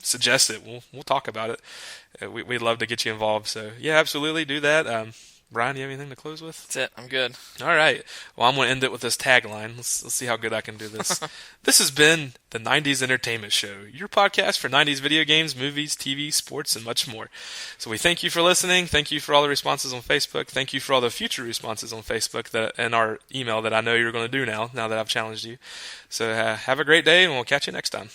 suggest it. We'll talk about it. We'd love to get you involved. So yeah, absolutely do that. Brian, you have anything to close with? That's it. I'm good. All right. Well, I'm going to end it with this tagline. Let's see how good I can do this. This has been the 90s Entertainment Show, your podcast for 90s video games, movies, TV, sports, and much more. So we thank you for listening. Thank you for all the responses on Facebook. Thank you for all the future responses on Facebook and our email that I know you're going to do now that I've challenged you. So have a great day, and we'll catch you next time.